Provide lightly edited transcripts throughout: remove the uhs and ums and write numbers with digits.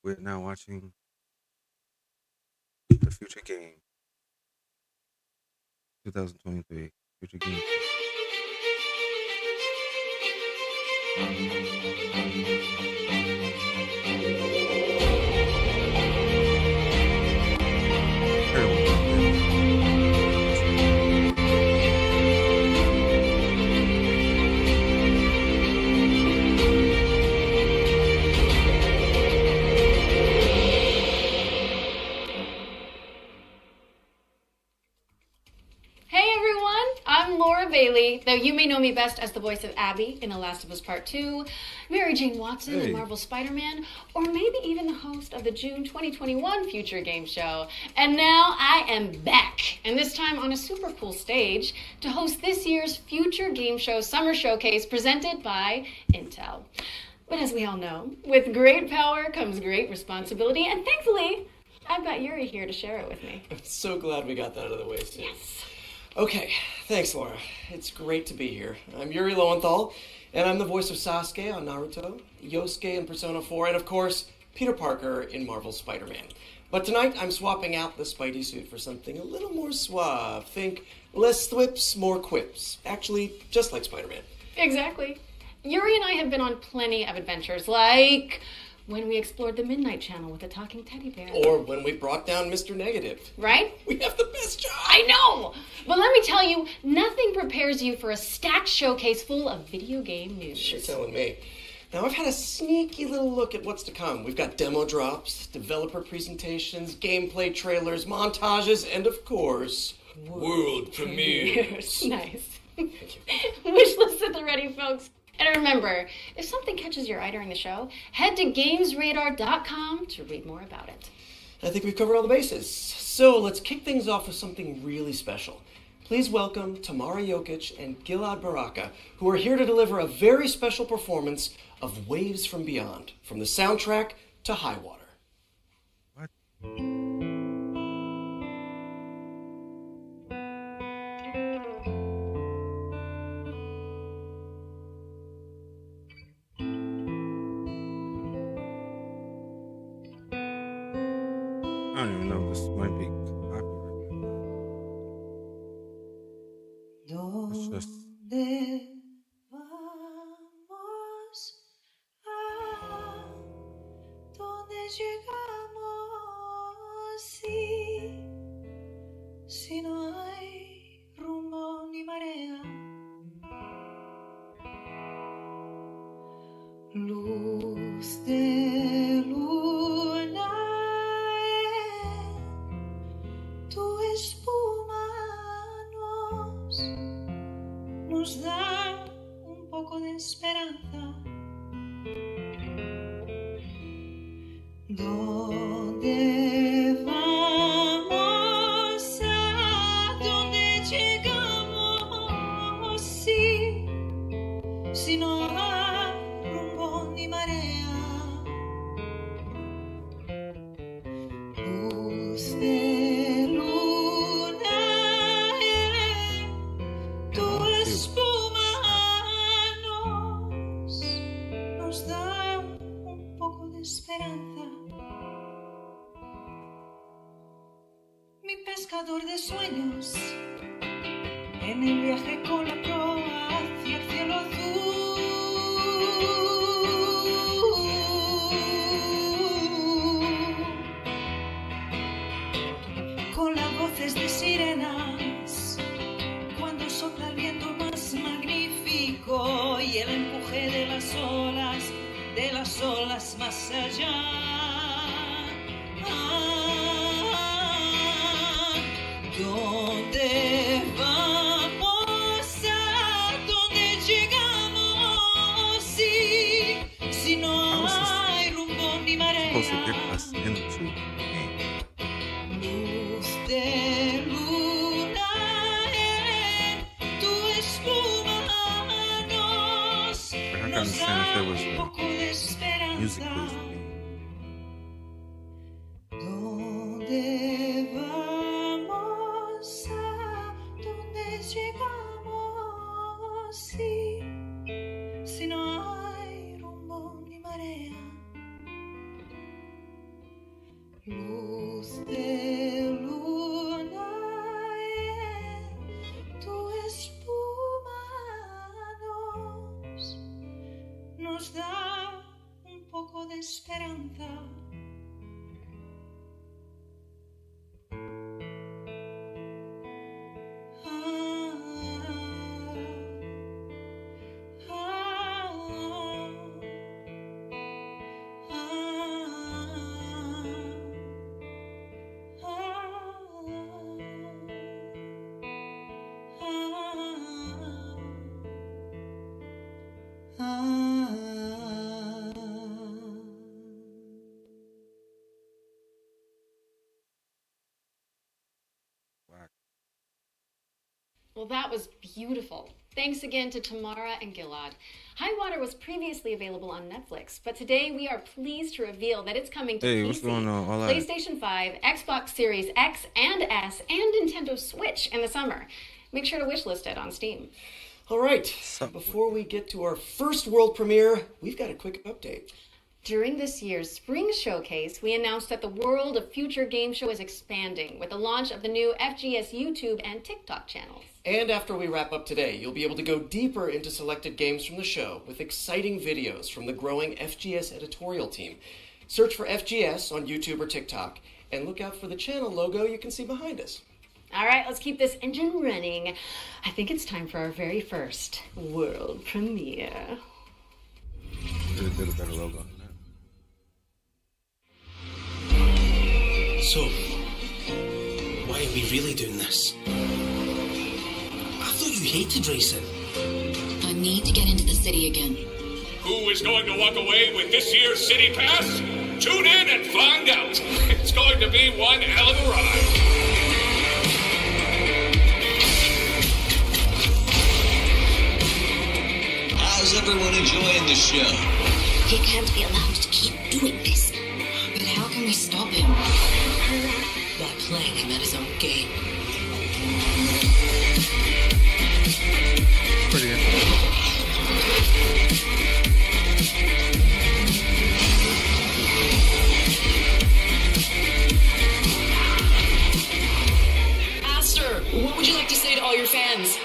We're now watching the Future Game 2023 Future Game. Though you may know me best as the voice of Abby in The Last of Us Part 2, Mary Jane Watson in Marvel Spider-Man, or maybe even the host of the June 2021 Future Game Show. And now I am back, and this time on a super cool stage, to host this year's Future Game Show Summer Showcase presented by Intel. But as we all know, with great power comes great responsibility, and thankfully, I've got Yuri here to share it with me. I'm so glad we got that out of the way soon. Yes. Okay, thanks, Laura. It's great to be here. I'm Yuri Lowenthal, and I'm the voice of Sasuke on Naruto, Yosuke in Persona 4, and of course, Peter Parker in Marvel's Spider-Man. But tonight, I'm swapping out the Spidey suit for something a little more suave. Think less thwips, more quips. Actually, just like Spider-Man. Exactly. Yuri and I have been on plenty of adventures, like when we explored the Midnight Channel with a talking teddy bear. Or when we brought down Mr. Negative. Right? We have the best job! I know! But let me tell you, nothing prepares you for a stacked showcase full of video game news. You're telling me. Now, I've had a sneaky little look at what's to come. We've got demo drops, developer presentations, gameplay trailers, montages, and of course, world premieres. Nice. Wish list at the ready, folks. And remember, if something catches your eye during the show, head to gamesradar.com to read more about it. I think we've covered all the bases. So let's kick things off with something really special. Please welcome Tamara Jokic and Gilad Baraka, who are here to deliver a very special performance of Waves from Beyond, from the soundtrack to High Water. What? I don't even know if this might be copyrighted. It's just... Si no hay rumbo ni marea, luz de luna en tu espuma nos da un poco de esperanza. ¿Dónde vamos? ¿A dónde llegamos? Sí, si no hay rumbo ni marea. Luz de luna en tu espuma nos da un poco de esperanza. Mi pescador de sueños, en el viaje con la proa hacia el cielo azul. Con las voces de sirenas, cuando sopla el viento más magnífico y el empuje de las olas más allá. ¿Dónde vamos? ¿A dónde llegamos? Sí, si no hay rumbo ni marea. Luz de luna en tu espuma nos da un poco de esperanza. Whack. Well, that was beautiful. Thanks again to Tamara and Gilad. High Water was previously available on Netflix, but today we are pleased to reveal that it's coming to Hey, PC, what's going on? All that. PlayStation 5, Xbox Series X and S, and Nintendo Switch in the summer. Make sure to wishlist it on Steam. All right, Sup? before we get to our first world premiere, we've got a quick update. During this year's Spring Showcase, we announced that the World of Future Game Show is expanding with the launch of the new FGS YouTube and TikTok channels. And after we wrap up today, you'll be able to go deeper into selected games from the show with exciting videos from the growing FGS editorial team. Search for FGS on YouTube or TikTok, and look out for the channel logo you can see behind us. All right, let's keep this engine running. I think it's time for our very first world premiere. Could have did a better logo than that. So, why are we really doing this? I thought you hated racing. I need to get into the city again. Who is going to walk away with this year's City Pass? Tune in and find out. It's going to be one hell of a ride. How's everyone enjoying the show? He can't be allowed to keep doing this. But how can we stop him? By playing him at his own game. Pretty interesting. Aster, what would you like to say to all your fans?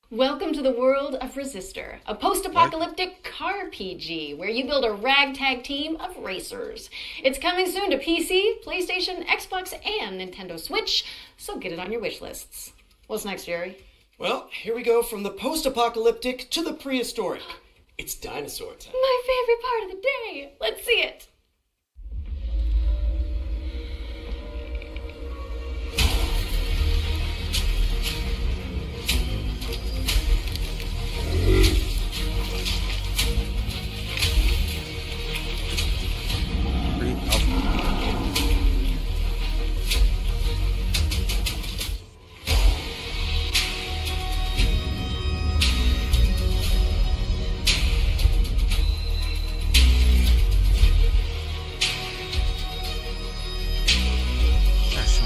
Welcome to the world of Resistor, a post-apocalyptic car PG where you build a ragtag team of racers. It's coming soon to PC, PlayStation, Xbox, and Nintendo Switch, so get it on your wish lists. What's next, Jerry? Well, here we go from the post-apocalyptic to the prehistoric. It's dinosaur time. My favorite part of the day. Let's see it. Pretty alpha. That's so.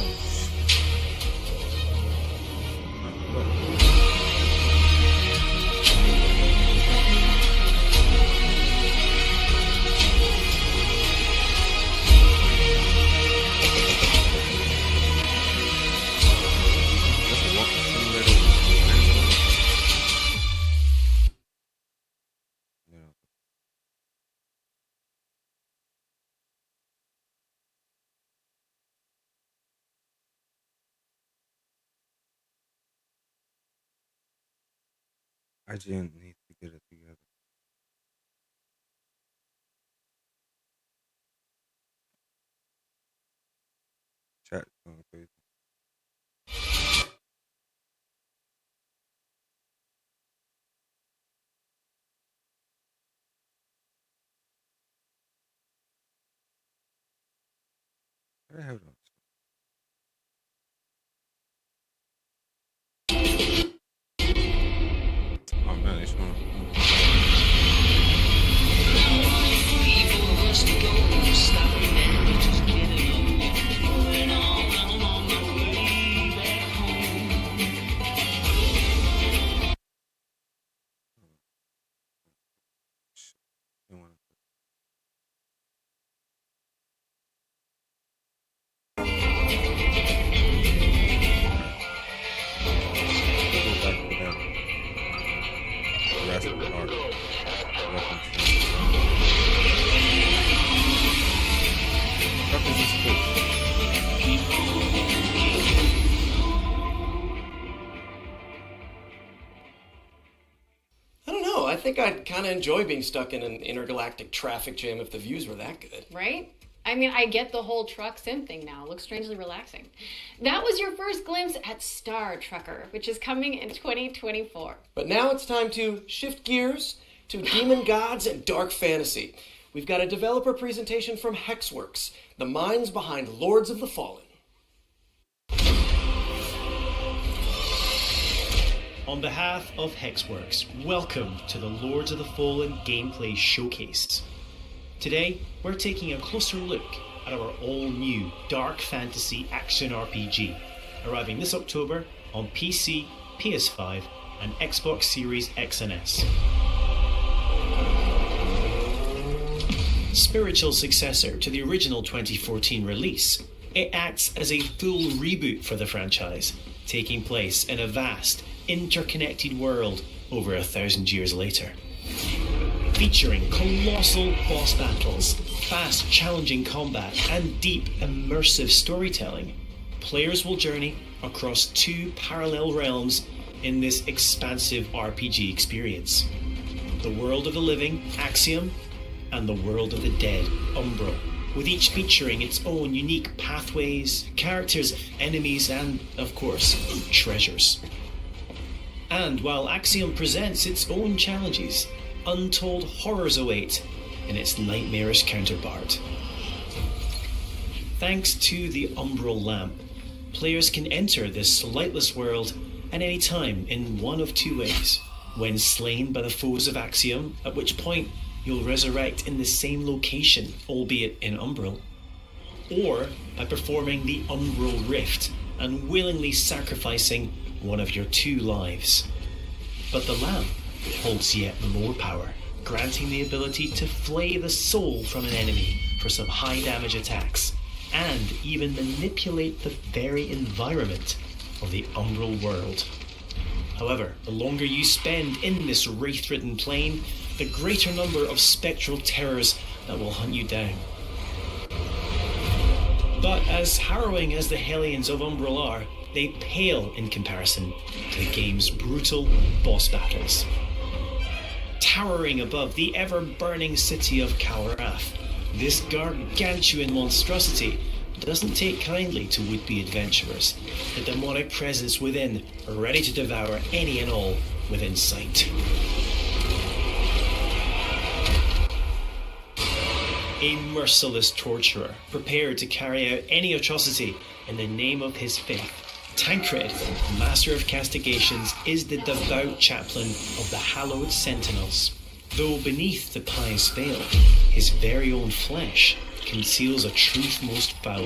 That's a walking simulator with dinosaurs. Yeah. IGN needs to get it together. Chat going crazy. Where the hell do Oh man, they showing. think I'd kind of enjoy being stuck in an intergalactic traffic jam if the views were that good. Right? I mean, I get the whole truck sim thing now. It looks strangely relaxing. That was your first glimpse at Star Trucker, which is coming in 2024. But now it's time to shift gears to demon gods and dark fantasy. We've got a developer presentation from Hexworks, the minds behind Lords of the Fallen. On behalf of Hexworks, welcome to the Lords of the Fallen gameplay showcase. Today, we're taking a closer look at our all-new dark fantasy action RPG, arriving this October on PC, PS5, and Xbox Series X and S. Spiritual successor to the original 2014 release, it acts as a full reboot for the franchise, taking place in a vast, interconnected world over 1,000 years later. Featuring colossal boss battles, fast, challenging combat, and deep, immersive storytelling, players will journey across 2 parallel realms in this expansive RPG experience. The world of the living, Axiom, and the world of the dead, Umbral, with each featuring its own unique pathways, characters, enemies, and, of course, treasures. And while Axiom presents its own challenges, untold horrors await in its nightmarish counterpart. Thanks to the Umbral Lamp, players can enter this lightless world at any time in one of 2 ways. When slain by the foes of Axiom, at which point you'll resurrect in the same location, albeit in Umbral, or by performing the Umbral Rift and willingly sacrificing one of your 2 lives. But the lamp holds yet more power, granting the ability to flay the soul from an enemy for some high damage attacks, and even manipulate the very environment of the Umbral world. However, the longer you spend in this wraith-ridden plane, the greater number of spectral terrors that will hunt you down. But as harrowing as the Hellions of Umbral are, they pale in comparison to the game's brutal boss battles. Towering above the ever-burning city of Kalrath, this gargantuan monstrosity doesn't take kindly to would-be adventurers, the demonic presence within, ready to devour any and all within sight. A merciless torturer, prepared to carry out any atrocity in the name of his faith. Tancred, master of castigations, is the devout chaplain of the hallowed sentinels. Though beneath the pious veil, his very own flesh conceals a truth most foul.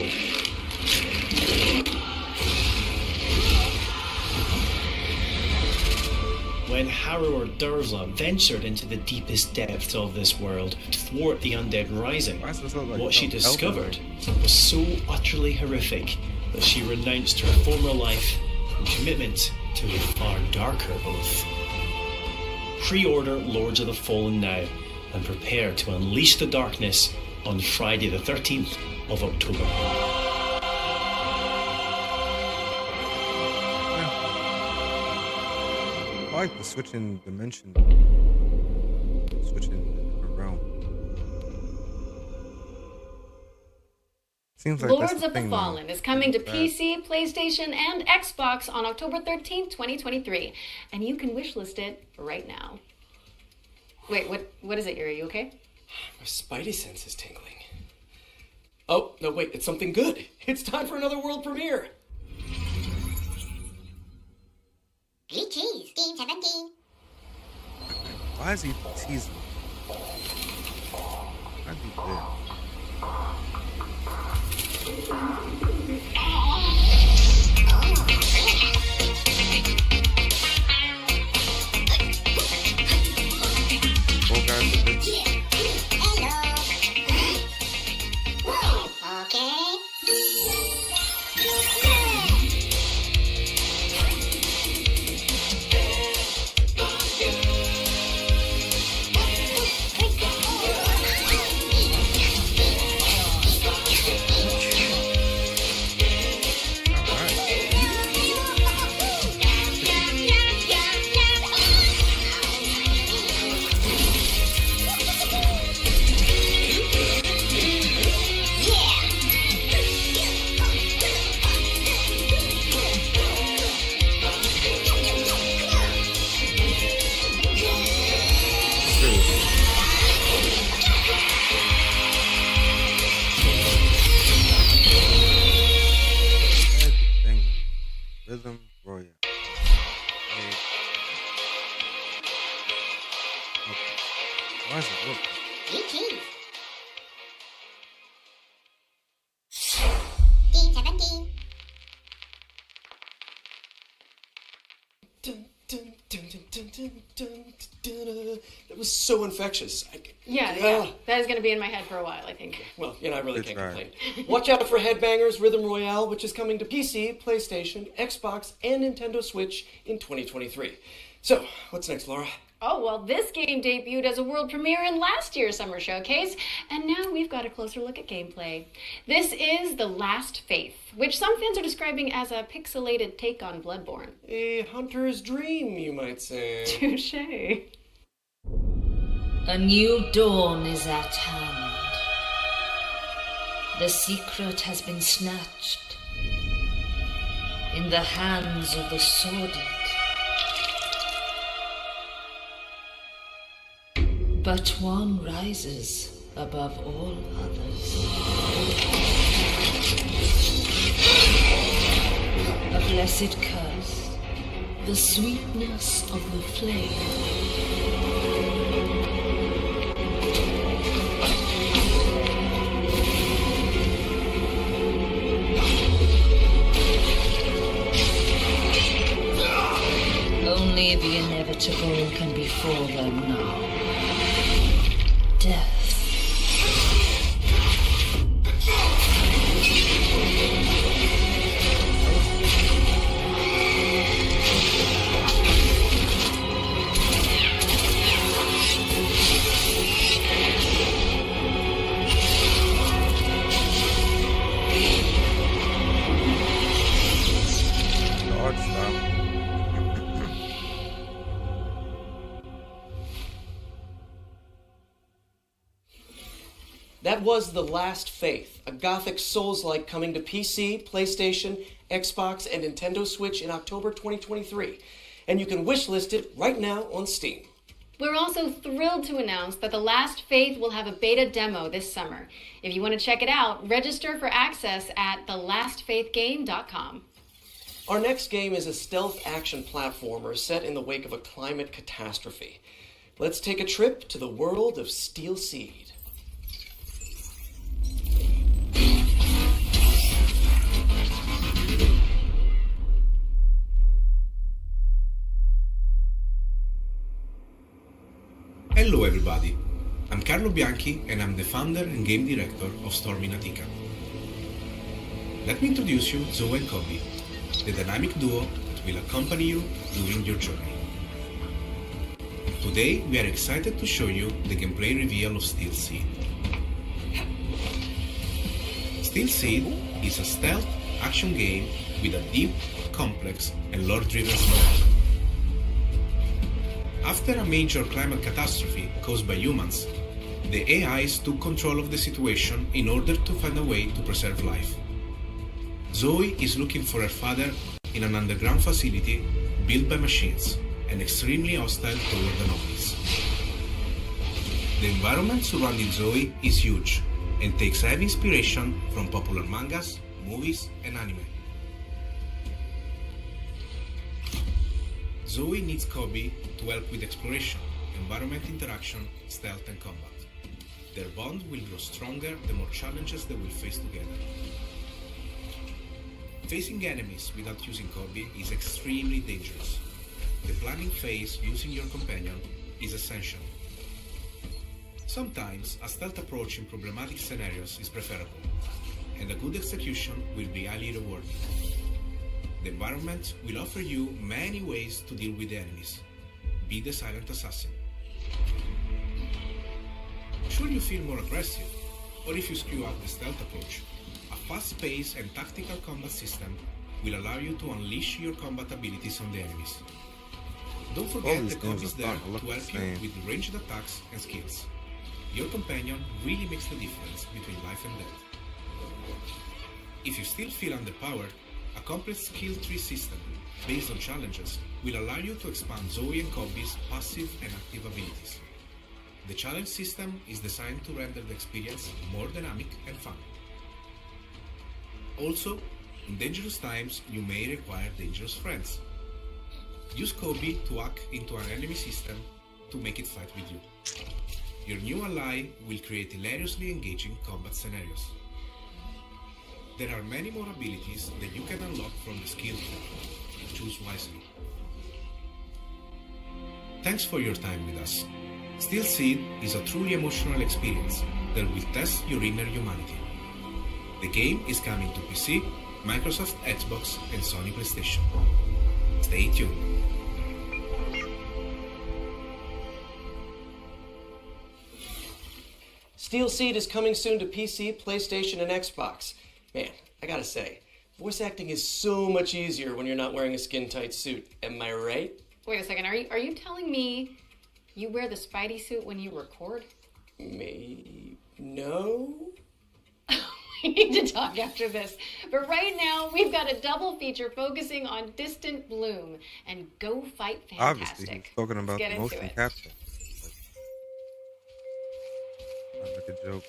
When Harrower Dervla ventured into the deepest depths of this world to thwart the undead rising, what she discovered was so utterly horrific that she renounced her former life in commitment to a far darker oath. Pre-order Lords of the Fallen now and prepare to unleash the darkness on Friday the 13th of October. I like the switching dimension. Switching around. Seems like Lords of the Fallen is coming to PC, PlayStation, and Xbox on October 13th, 2023. And you can wishlist it right now. Wait, what is it, Yuri? Are you okay? My spidey sense is tingling. Oh, no, wait, it's something good. It's time for another world premiere. Great cheese, Team 17. Why is he teasing? I'd be there. Oh, guys, You too. D17. Dun, dun, dun, dun, dun, dun, dun, dun, dun. That was so infectious. Yeah. That is going to be in my head for a while, I think. Well, I really Good can't try. complain. Watch out for Headbangers Rhythm Royale, which is coming to PC, PlayStation, Xbox, and Nintendo Switch in 2023. So, what's next, Laura? Oh, well, this game debuted as a world premiere in last year's Summer Showcase, and now we've got a closer look at gameplay. This is The Last Faith, which some fans are describing as a pixelated take on Bloodborne. A hunter's dream, you might say. Touché. A new dawn is at hand. The secret has been snatched in the hands of the sordid. But one rises above all others. A blessed curse, the sweetness of the flame. Only the inevitable can befall them now. Death. The art style. That was The Last Faith, a gothic Souls-like coming to PC, PlayStation, Xbox, and Nintendo Switch in October 2023. And you can wishlist it right now on Steam. We're also thrilled to announce that The Last Faith will have a beta demo this summer. If you want to check it out, register for access at thelastfaithgame.com. Our next game is a stealth action platformer set in the wake of a climate catastrophe. Let's take a trip to the world of Steel Seed. Hello everybody, I'm Carlo Bianchi and I'm the founder and game director of Storm in Attica. Let me introduce you Zoe and Kobe, the dynamic duo that will accompany you during your journey. Today we are excited to show you the gameplay reveal of Steel Seed. Steel Seed is a stealth action game with a deep, complex and lore-driven story. After a major climate catastrophe caused by humans, the AIs took control of the situation in order to find a way to preserve life. Zoe is looking for her father in an underground facility built by machines and extremely hostile toward anomalies. The environment surrounding Zoe is huge and takes heavy inspiration from popular mangas, movies, and anime. Zoe needs Kobe to help with exploration, environment interaction, stealth, and combat. Their bond will grow stronger the more challenges they will face together. Facing enemies without using Kobe is extremely dangerous. The planning phase using your companion is essential. Sometimes a stealth approach in problematic scenarios is preferable, and a good execution will be highly rewarding. The environment will offer you many ways to deal with the enemies. Be the silent assassin. Should you feel more aggressive, or if you screw up the stealth approach, a fast-paced and tactical combat system will allow you to unleash your combat abilities on the enemies. Don't forget that Kobe is there to help you with ranged attacks and skills. Your companion really makes the difference between life and death. If you still feel underpowered, a complex skill tree system based on challenges will allow you to expand Zoe and Kobe's passive and active abilities. The challenge system is designed to render the experience more dynamic and fun. Also, in dangerous times, you may require dangerous friends. Use Kobe to hack into an enemy system to make it fight with you. Your new ally will create hilariously engaging combat scenarios. There are many more abilities that you can unlock from the skill tree. Choose wisely. Thanks for your time with us. Steel Seed is a truly emotional experience that will test your inner humanity. The game is coming to PC, Microsoft Xbox, and Sony PlayStation. Stay tuned. Steel Seed is coming soon to PC, PlayStation, and Xbox. Man, I gotta say, voice acting is so much easier when you're not wearing a skin-tight suit. Am I right? Wait a second, are you telling me you wear the Spidey suit when you record? No? We need to talk after this. But right now, we've got a double feature focusing on Distant Bloom and Go Fight Fantastic. Obviously, he's talking about Let's the get into motion it. capture. Sounds like a joke.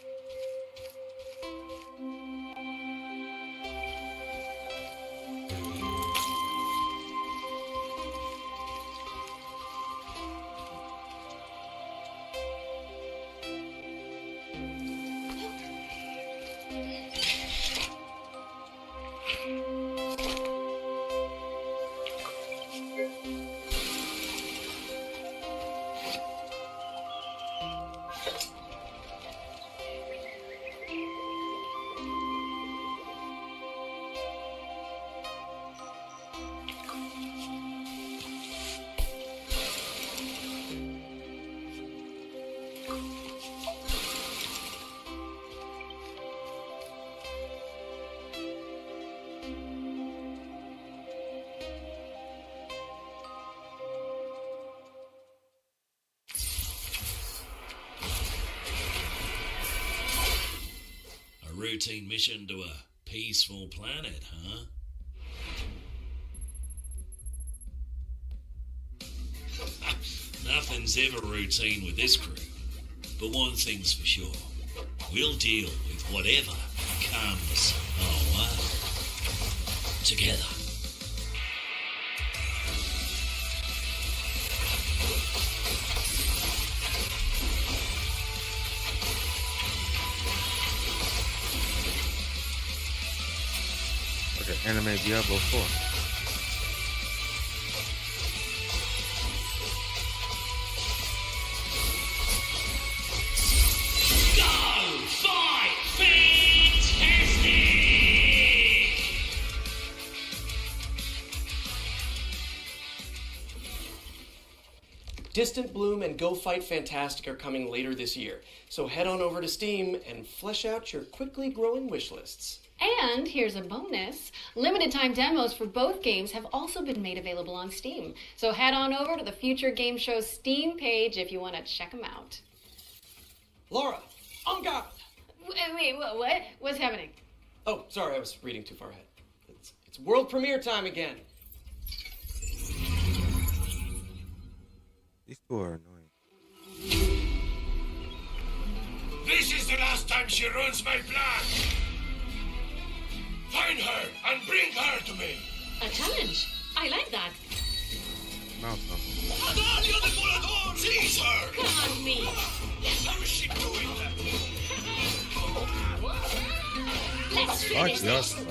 Routine mission to a peaceful planet, huh? Nothing's ever routine with this crew. But one thing's for sure. We'll deal with whatever comes our way. Together. Anime Diablo 4. Go! Fight! Fantastic! Distant Bloom and Go Fight Fantastic are coming later this year, so head on over to Steam and flesh out your quickly growing wish lists. And here's a bonus. Limited time demos for both games have also been made available on Steam. So head on over to the Future Game Show's Steam page if you want to check them out. Laura, on guard! Wait, what? What's happening? Oh, sorry, I was reading too far ahead. It's world premiere time again. These two are annoying. This is the last time she ruins my plan. Find her and bring her to me. A challenge. I like that. Mouth on. Adagio de Seize her! Come on, me. How is she doing that? Let's I like finish the this. stuff.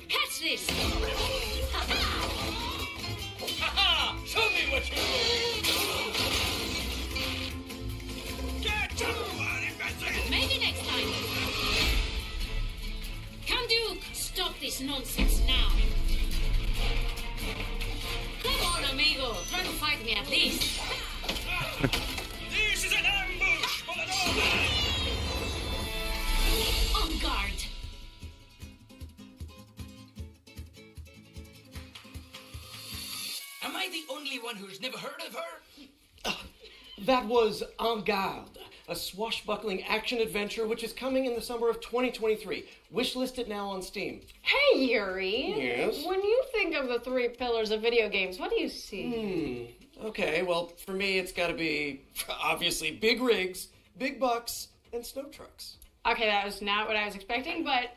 Catch this. Ha-ha! Show me what you do. Get to it! Maybe next time. Come, Duke. Stop this nonsense now. Come on, amigo. Try to fight me at least. This is an ambush! On guard. Am I the only one who's never heard of her? That was En Garde, a swashbuckling action-adventure which is coming in the summer of 2023. Wishlist it now on Steam. Hey, Yuri. Yes? When you think of the three pillars of video games, what do you see? Okay, well, for me it's gotta be, obviously, big rigs, big bucks, and snow trucks. Okay, that was not what I was expecting, but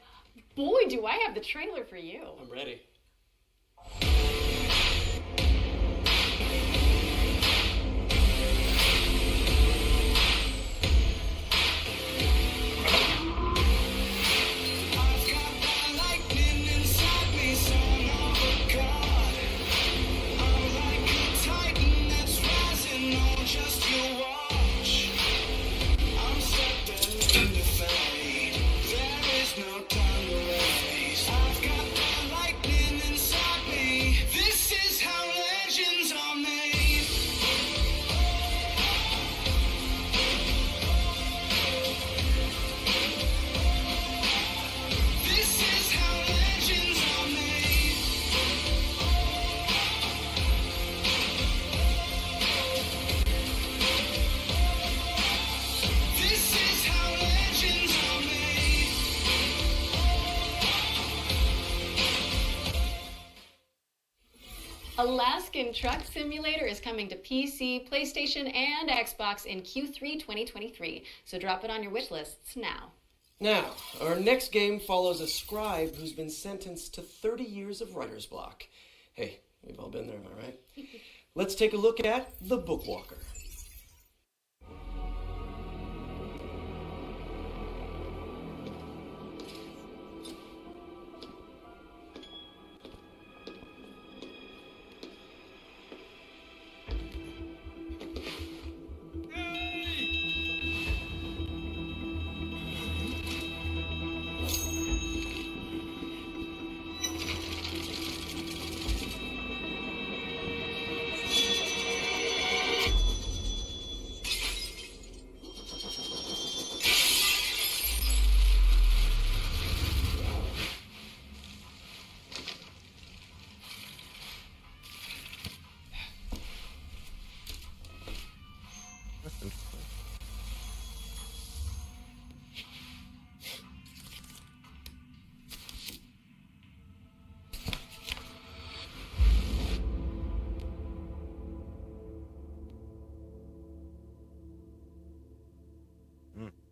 boy, do I have the trailer for you. I'm ready. Alaskan Truck Simulator is coming to PC, PlayStation, and Xbox in Q3 2023, so drop it on your wish lists now. Now, our next game follows a scribe who's been sentenced to 30 years of writer's block. Hey, we've all been there, am I right? Let's take a look at The Bookwalker.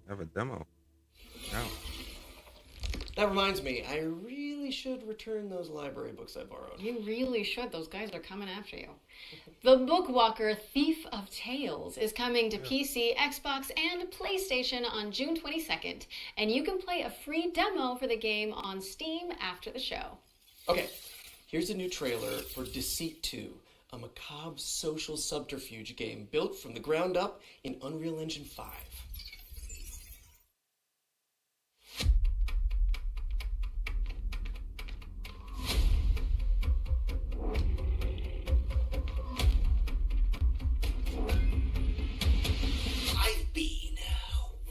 I have a demo. Now. That reminds me, I really should return those library books I borrowed. You really should. Those guys are coming after you. The Bookwalker Thief of Tales is coming to PC, Xbox, and PlayStation on June 22nd, and you can play a free demo for the game on Steam after the show. Okay, here's a new trailer for Deceit 2, a macabre social subterfuge game built from the ground up in Unreal Engine 5. I've been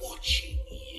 watching you.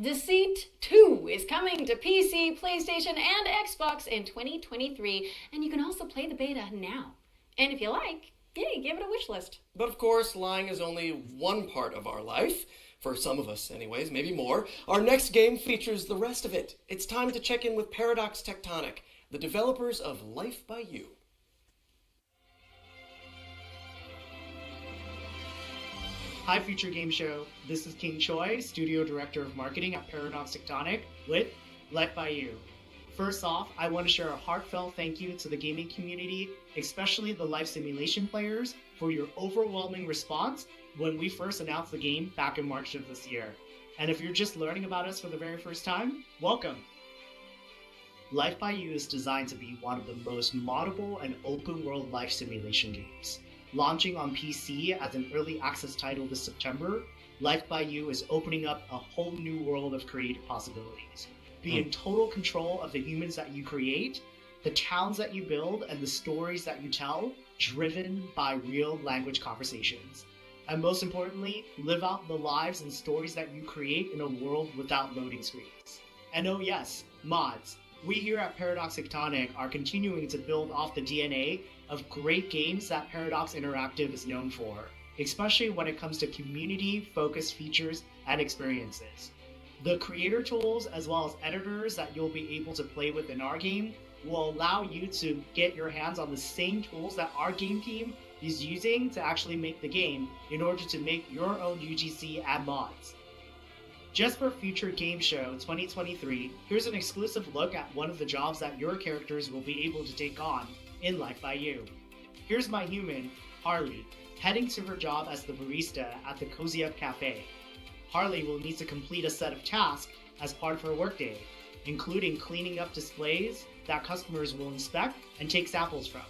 Deceit 2 is coming to PC, PlayStation, and Xbox in 2023, and you can also play the beta now. And if you like, yeah, give it a wish list. But of course, lying is only one part of our life. For some of us, anyways, maybe more. Our next game features the rest of it. It's time to check in with Paradox Tectonic, the developers of Life by You. Hi, Future Game Show. This is King Choi, Studio Director of Marketing at Paradox Tectonic with Life by You. First off, I want to share a heartfelt thank you to the gaming community, especially the life simulation players, for your overwhelming response when we first announced the game back in March of this year. And if you're just learning about us for the very first time, welcome! Life by You is designed to be one of the most moddable and open-world life simulation games. Launching on PC as an early access title this September, Life by You is opening up a whole new world of creative possibilities. Be in total control of the humans that you create, the towns that you build, and the stories that you tell, driven by real language conversations. And most importantly, live out the lives and stories that you create in a world without loading screens. And oh yes, mods. We here at Paradox Tectonic are continuing to build off the DNA of great games that Paradox Interactive is known for, especially when it comes to community-focused features and experiences. The creator tools as well as editors that you'll be able to play with in our game will allow you to get your hands on the same tools that our game team is using to actually make the game in order to make your own UGC and mods. Just for Future Game Show 2023, here's an exclusive look at one of the jobs that your characters will be able to take on in Life by You. Here's my human, Harley, heading to her job as the barista at the Cozy Up Cafe. Harley will need to complete a set of tasks as part of her workday, including cleaning up displays that customers will inspect and take samples from.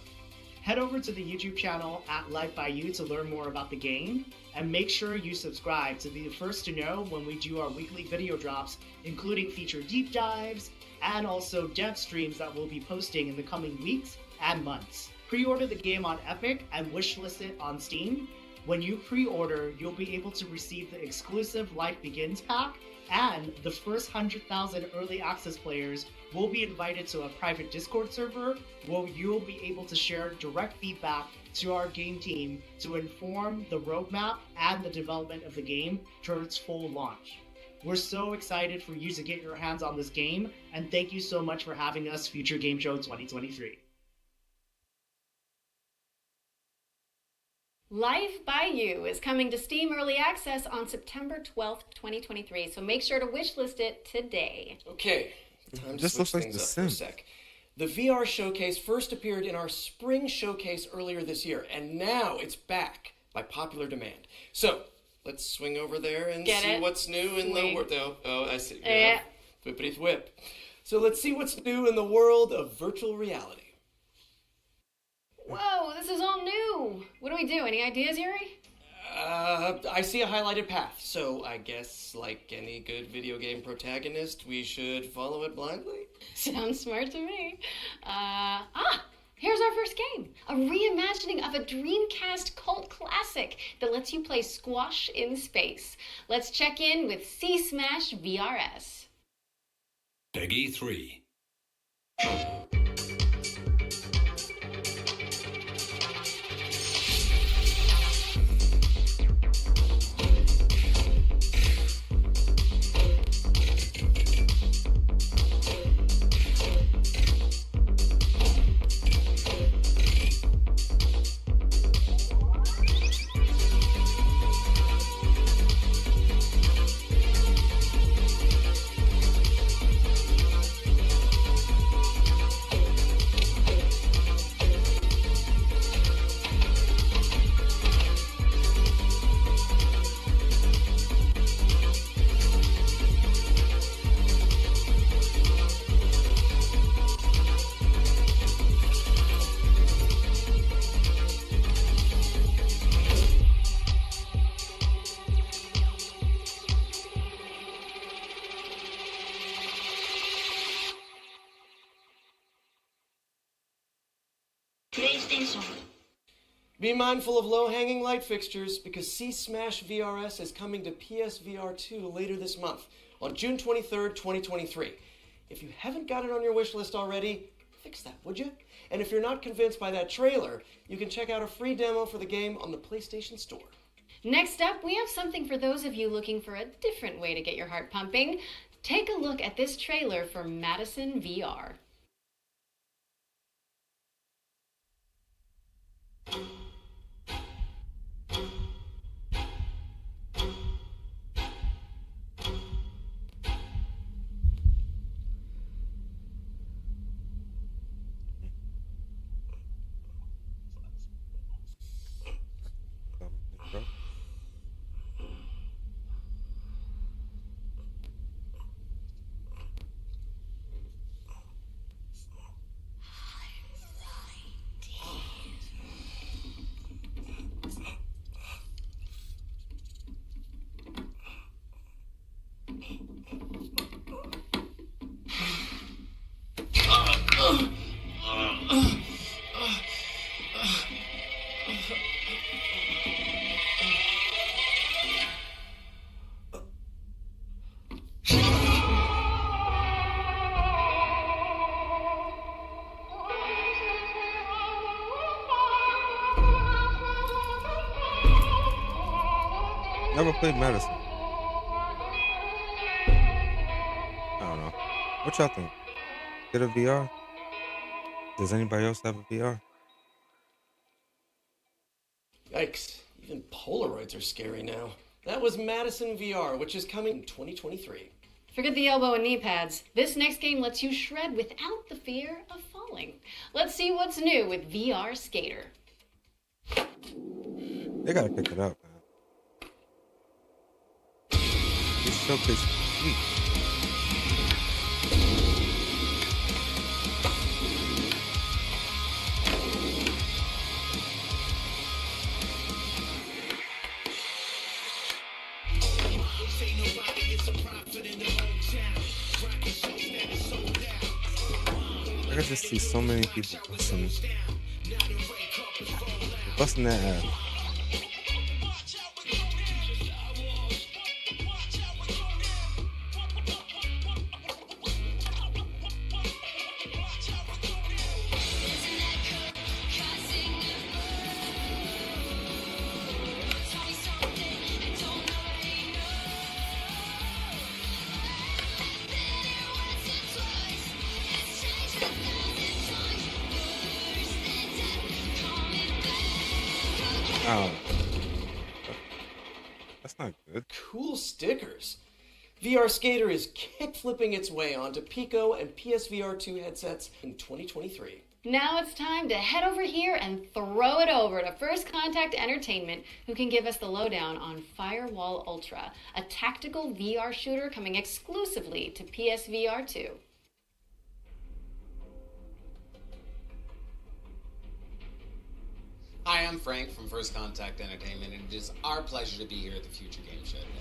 Head over to the YouTube channel at Life by You to learn more about the game, and make sure you subscribe to be the first to know when we do our weekly video drops, including feature deep dives, and also dev streams that we'll be posting in the coming weeks and months. Pre-order the game on Epic and wishlist it on Steam. When you pre-order, you'll be able to receive the exclusive Life Begins pack, and the first 100,000 early access players will be invited to a private Discord server where you'll be able to share direct feedback to our game team to inform the roadmap and the development of the game towards full launch. We're so excited for you to get your hands on this game, and thank you so much for having us Future Game Show 2023. Life by You is coming to Steam Early Access on September 12th, 2023, so make sure to wishlist it today. Okay, time to Just switch looks like things The up for a Sims. sec. The VR showcase first appeared in our spring showcase earlier this year, and now it's back by popular demand. So, let's swing over there and Get see it? what's new in the Swing. world. Oh, I see. Yeah. Whippity whip. So let's see what's new in the world of virtual reality. Whoa, this is all new. What do we do? Any ideas, Yuri? I see a highlighted path, so I guess, like any good video game protagonist, we should follow it blindly? Sounds smart to me. Here's our first game. A reimagining of a Dreamcast cult classic that lets you play squash in space. Let's check in with C Smash VRS. Peggy 3. Be mindful of low-hanging light fixtures because C Smash VRS is coming to PSVR 2 later this month on June 23rd, 2023. If you haven't got it on your wish list already, fix that, would you? And if you're not convinced by that trailer, you can check out a free demo for the game on the PlayStation Store. Next up, we have something for those of you looking for a different way to get your heart pumping. Take a look at this trailer for Madison VR. Never played Madison. I don't know. What y'all think? Get a VR? Does anybody else have a VR? Yikes, even Polaroids are scary now. That was Madison VR, which is coming in 2023. Forget the elbow and knee pads. This next game lets you shred without the fear of falling. Let's see what's new with VR Skater. They gotta pick it up, man. This showcase is sweet. I could just see so many people busting that ass. Oh, that's not good. Cool stickers. VR Skater is kick-flipping its way onto Pico and PSVR 2 headsets in 2023. Now it's time to head over here and throw it over to First Contact Entertainment, who can give us the lowdown on Firewall Ultra, a tactical VR shooter coming exclusively to PSVR 2. Hi, I'm Frank from First Contact Entertainment, and it is our pleasure to be here at the Future Game Show today.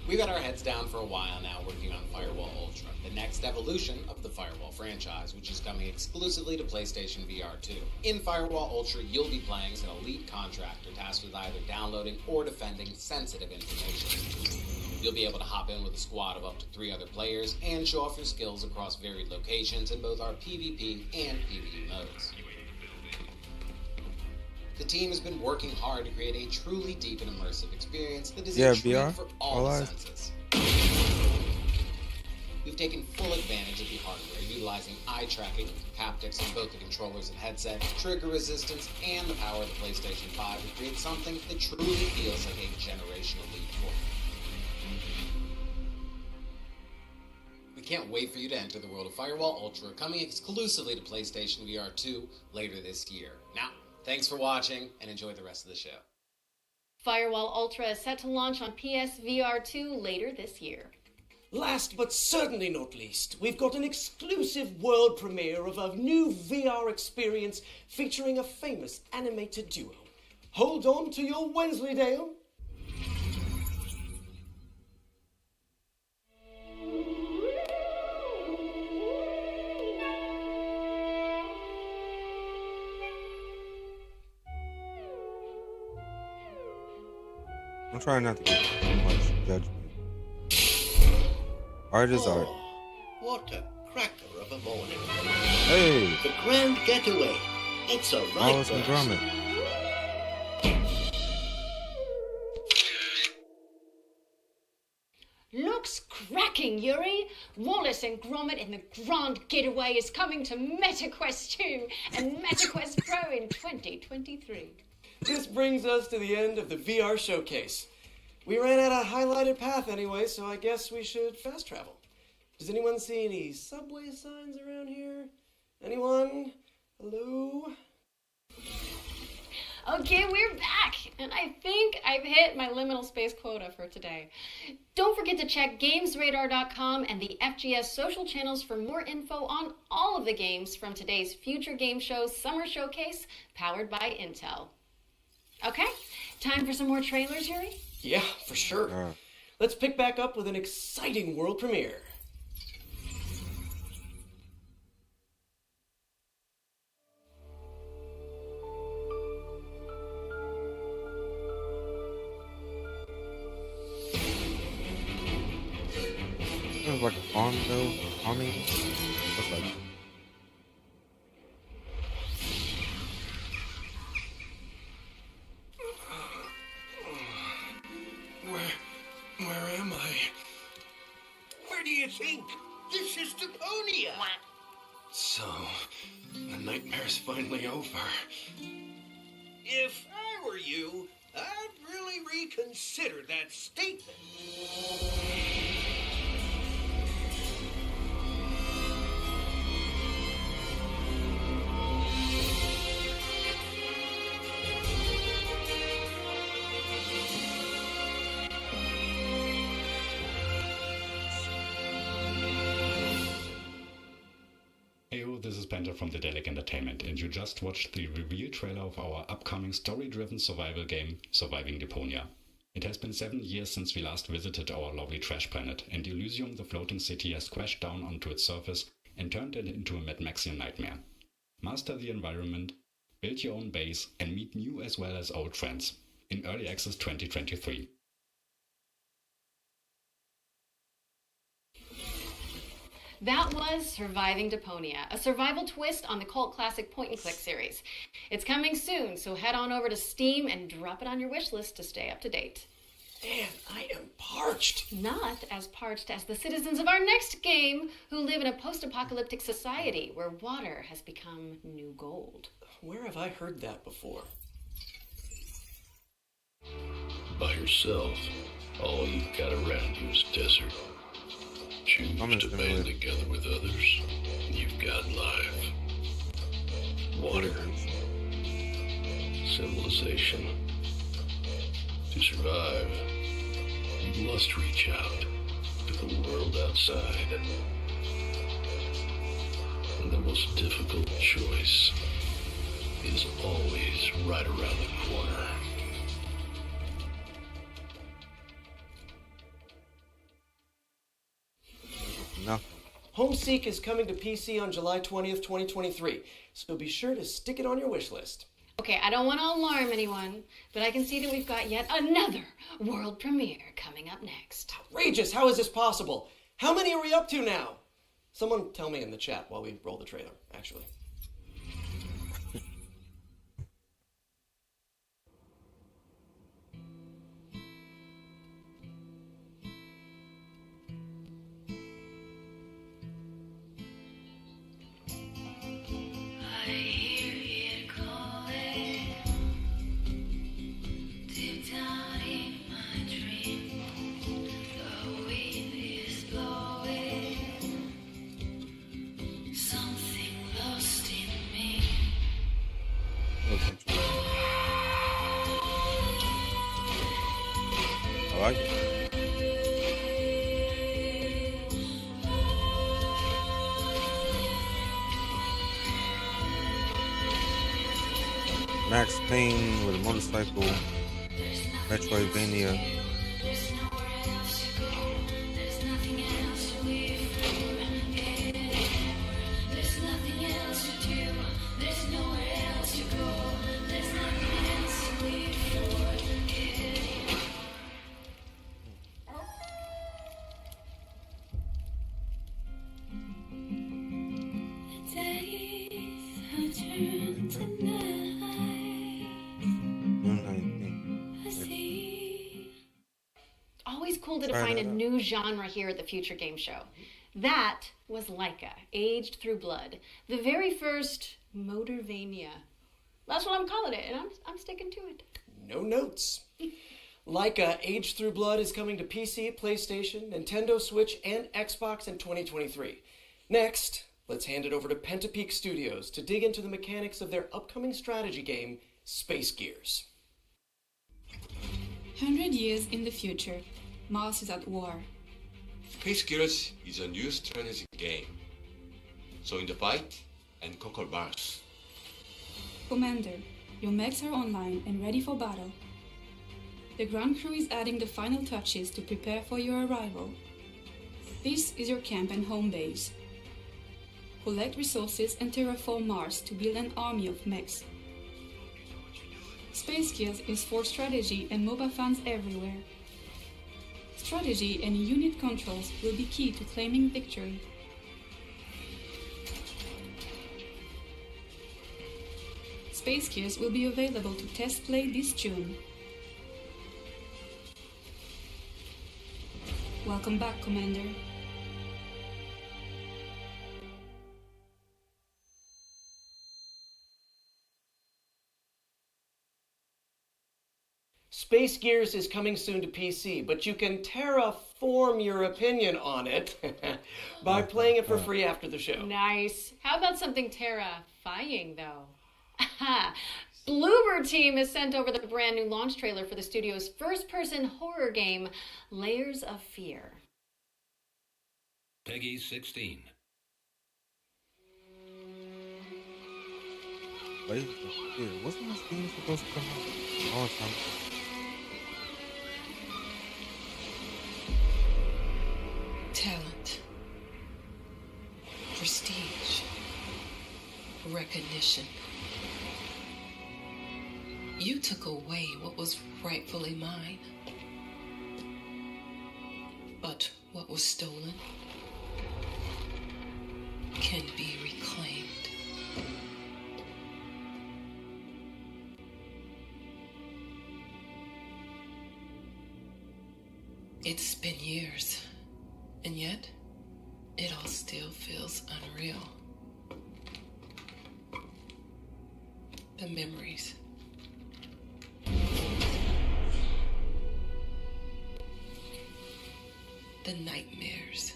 We've had our heads down for a while now working on Firewall Ultra, the next evolution of the Firewall franchise, which is coming exclusively to PlayStation VR 2. In Firewall Ultra, you'll be playing as an elite contractor tasked with either downloading or defending sensitive information. You'll be able to hop in with a squad of up to 3 other players and show off your skills across varied locations in both our PvP and PvE modes. The team has been working hard to create a truly deep and immersive experience that is intriguing for all the senses. We've taken full advantage of the hardware, utilizing eye tracking, haptics on both the controllers and headset, trigger resistance, and the power of the PlayStation 5 to create something that truly feels like a generational leap forward. We can't wait for you to enter the world of Firewall Ultra, coming exclusively to PlayStation VR 2 later this year. Now, thanks for watching, and enjoy the rest of the show. Firewall Ultra is set to launch on PSVR 2 later this year. Last but certainly not least, we've got an exclusive world premiere of a new VR experience featuring a famous animated duo. Hold on to your Wensleydale. I'm trying not to get too much judgment. Art is art. What a cracker of a morning. Hey! The grand getaway. It's a right Wallace and Gromit. Looks cracking, Yuri! Wallace and Gromit in the Grand Getaway is coming to MetaQuest 2 and MetaQuest Pro in 2023. This brings us to the end of the VR showcase. We ran out of highlighted path anyway, so I guess we should fast travel. Does anyone see any subway signs around here? Anyone? Hello? Okay, we're back, and I think I've hit my liminal space quota for today. Don't forget to check GamesRadar.com and the FGS social channels for more info on all of the games from today's Future Game Show Summer Showcase, powered by Intel. Okay, time for some more trailers, Yuri? Yeah, for sure. Let's pick back up with an exciting world premiere. Sounds like a farm though, farming. Looks like. Where am I? Where do you think? This is Deponia! So, the nightmare's finally over. If I were you, I'd really reconsider that statement. Heyo, this is Penta from Dedelic Entertainment, and you just watched the reveal trailer of our upcoming story-driven survival game, Surviving Deponia. It has been 7 years since we last visited our lovely trash planet, and Elysium, the floating city, has crashed down onto its surface and turned it into a Mad Maxian nightmare. Master the environment, build your own base, and meet new as well as old friends. In Early Access 2023. That was Surviving Deponia, a survival twist on the cult classic point-and-click series. It's coming soon, so head on over to Steam and drop it on your wish list to stay up to date. Man, I am parched. Not as parched as the citizens of our next game, who live in a post-apocalyptic society where water has become new gold. Where have I heard that before? By yourself, all you've got around you is desert. Choose to band together with others, and you've got life. Water. Civilization. To survive, you must reach out to the world outside. And the most difficult choice is always right around the corner. No. Homeseek is coming to PC on July 20th, 2023, so be sure to stick it on your wish list. Okay, I don't want to alarm anyone, but I can see that we've got yet another world premiere coming up next. Outrageous! How is this possible? How many are we up to now? Someone tell me in the chat while we roll the trailer, actually. I like it. Max Payne with a motorcycle, Metroidvania. Always cool to define a new genre here at the Future Game Show. That was Laika, Aged Through Blood, the very first Motorvania. That's what I'm calling it, and I'm sticking to it. No notes. Laika, Aged Through Blood is coming to PC, PlayStation, Nintendo Switch, and Xbox in 2023. Next, let's hand it over to Pentapeak Studios to dig into the mechanics of their upcoming strategy game, Space Gears. 100 years in the future, Mars is at war. Space Gears is a new strategy game. So in the fight and conquer Mars. Commander, your mechs are online and ready for battle. The ground crew is adding the final touches to prepare for your arrival. This is your camp and home base. Collect resources and terraform Mars to build an army of mechs. Space Gears is for strategy and MOBA fans everywhere. Strategy and unit controls will be key to claiming victory. Space Gears will be available to test play this June. Welcome back, Commander. Space Gears is coming soon to PC, but you can terraform your opinion on it by playing it for free after the show. Nice. How about something terrifying, though? Bloober Team has sent over the brand new launch trailer for the studio's first-person horror game, Layers of Fear. Peggy 16. Wait, wasn't this game supposed to come out all the time? recognition. You took away what was rightfully mine. But what was stolen can be reclaimed. It's been years, and yet it all still feels unreal. The memories. The nightmares.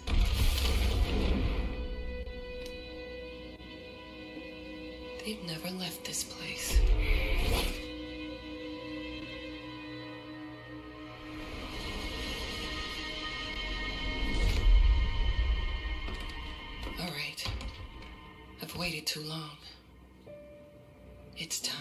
They've never left this place. All right. I've waited too long. It's time.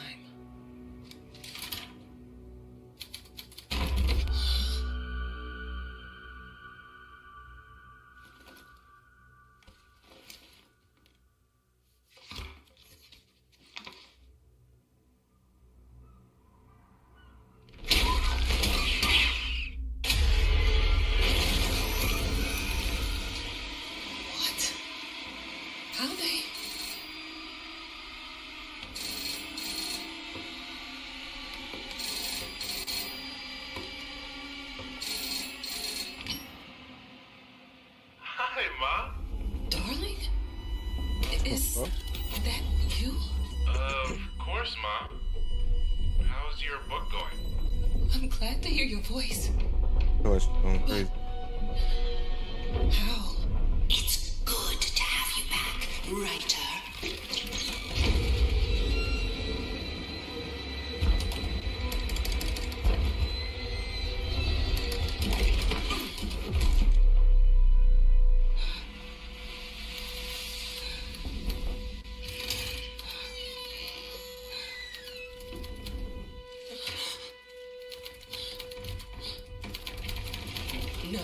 How they... Hi, Ma. Darling? Is that you? Of course, Ma. How's your book going? I'm glad to hear your voice. Oh, she's going crazy. How? It's good to have you back, writer. No.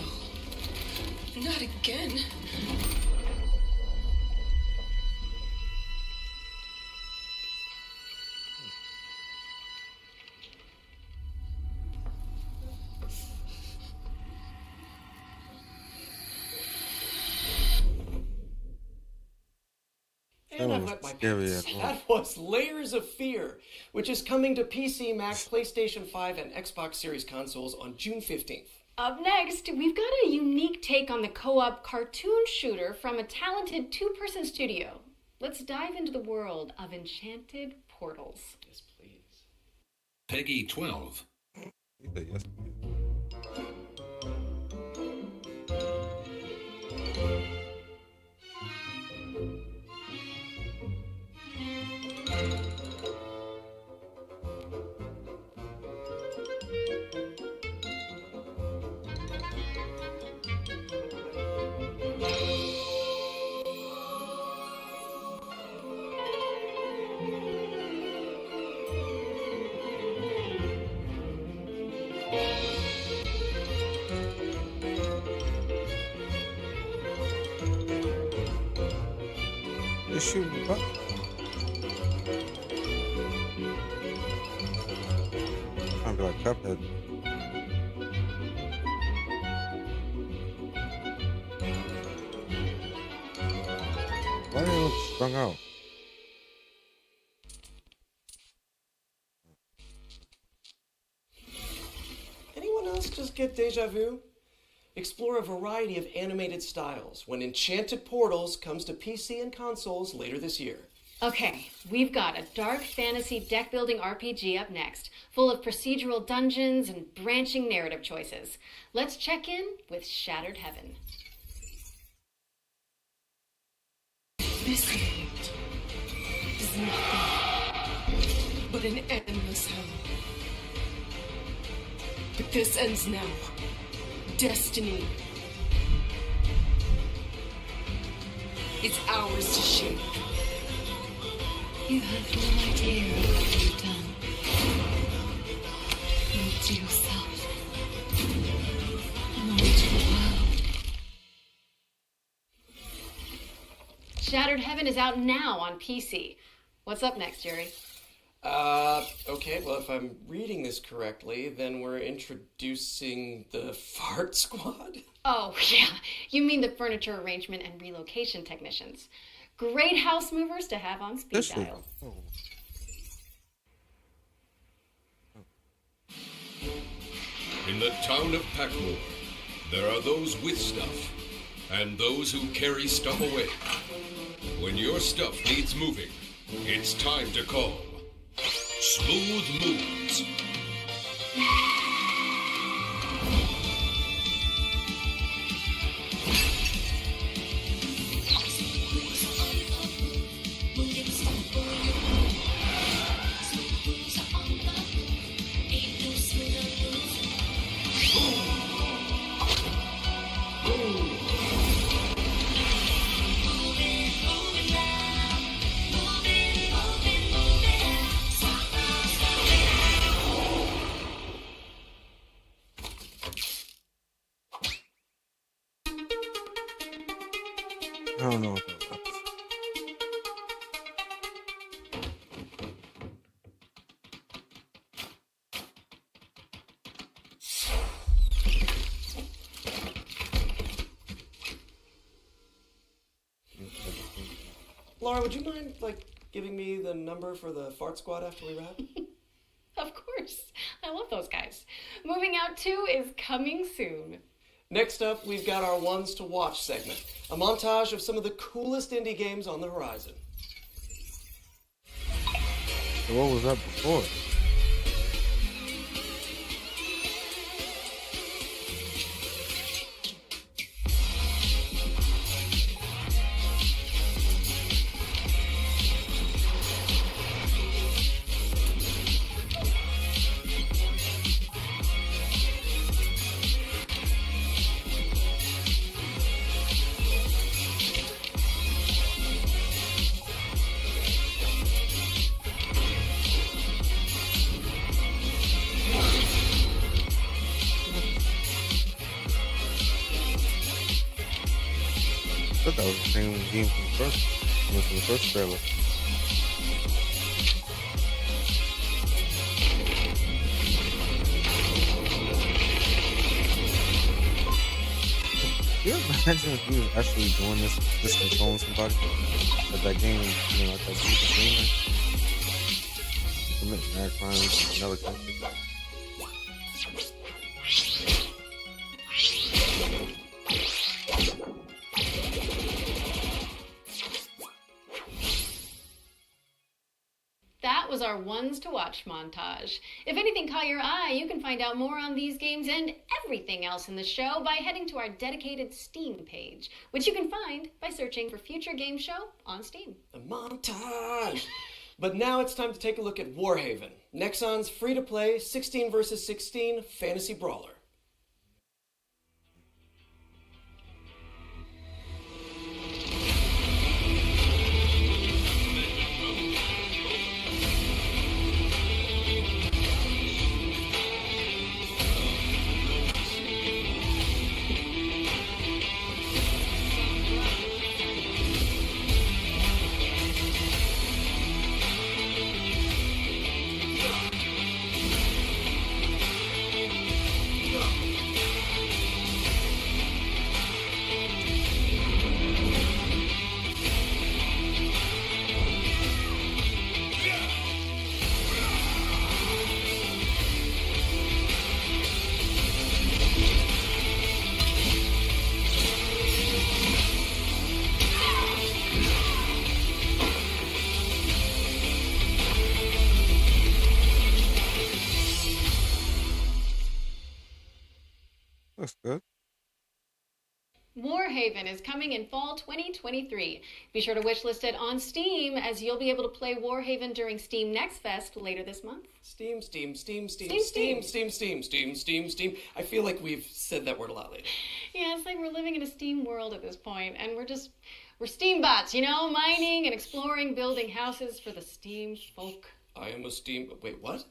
Not again. And I've let my pants. That was Layers of Fear, which is coming to PC, Mac, PlayStation 5, and Xbox Series consoles on June 15th. Up next, we've got a unique take on the co-op cartoon shooter from a talented two-person studio. Let's dive into the world of Enchanted Portals. Yes, please. Peggy 12. Yes. They're shooting butt. Trying to be like Cuphead. Why do they look strung out? Anyone else just get deja vu? Explore a variety of animated styles when Enchanted Portals comes to PC and consoles later this year. Okay, we've got a dark fantasy deck-building RPG up next, full of procedural dungeons and branching narrative choices. Let's check in with Shattered Heaven. This world is nothing but an endless hell. But this ends now. Destiny is ours to shape. You have no idea what you've done. Not to yourself, nor to the world. Shattered Heaven is out now on PC. What's up next, Jerry? Okay, well, if I'm reading this correctly, then we're introducing the Fart Squad? Oh, yeah. You mean the furniture arrangement and relocation technicians. Great house movers to have on speed dial. In the town of Packmore, there are those with stuff, and those who carry stuff away. When your stuff needs moving, it's time to call Smooth Moves. I don't know what that was. Laura, would you mind, giving me the number for the Fart Squad after we wrap? Of course. I love those guys. Moving Out 2 is coming soon. Next up, we've got our Ones to Watch segment, a montage of some of the coolest indie games on the horizon. So what was that before? I thought that was the same game from the first trailer. Can you imagine if you was actually doing this controlling somebody? Like that game, like that game. You commit mad crimes in another country. That was our Ones to Watch montage. If anything caught your eye, you can find out more on these games and everything else in the show by heading to our dedicated Steam page, which you can find by searching for Future Game Show on Steam. A montage! But now it's time to take a look at Warhaven, Nexon's free-to-play 16 vs. 16 fantasy brawler. That's good. Warhaven is coming in fall 2023. Be sure to wishlist it on Steam, as you'll be able to play Warhaven during Steam Next Fest later this month. Steam. I feel like we've said that word a lot lately. Yeah, it's like we're living in a Steam world at this point, and we're Steam bots, mining and exploring, building houses for the Steam folk. I am a Steam... Wait, what?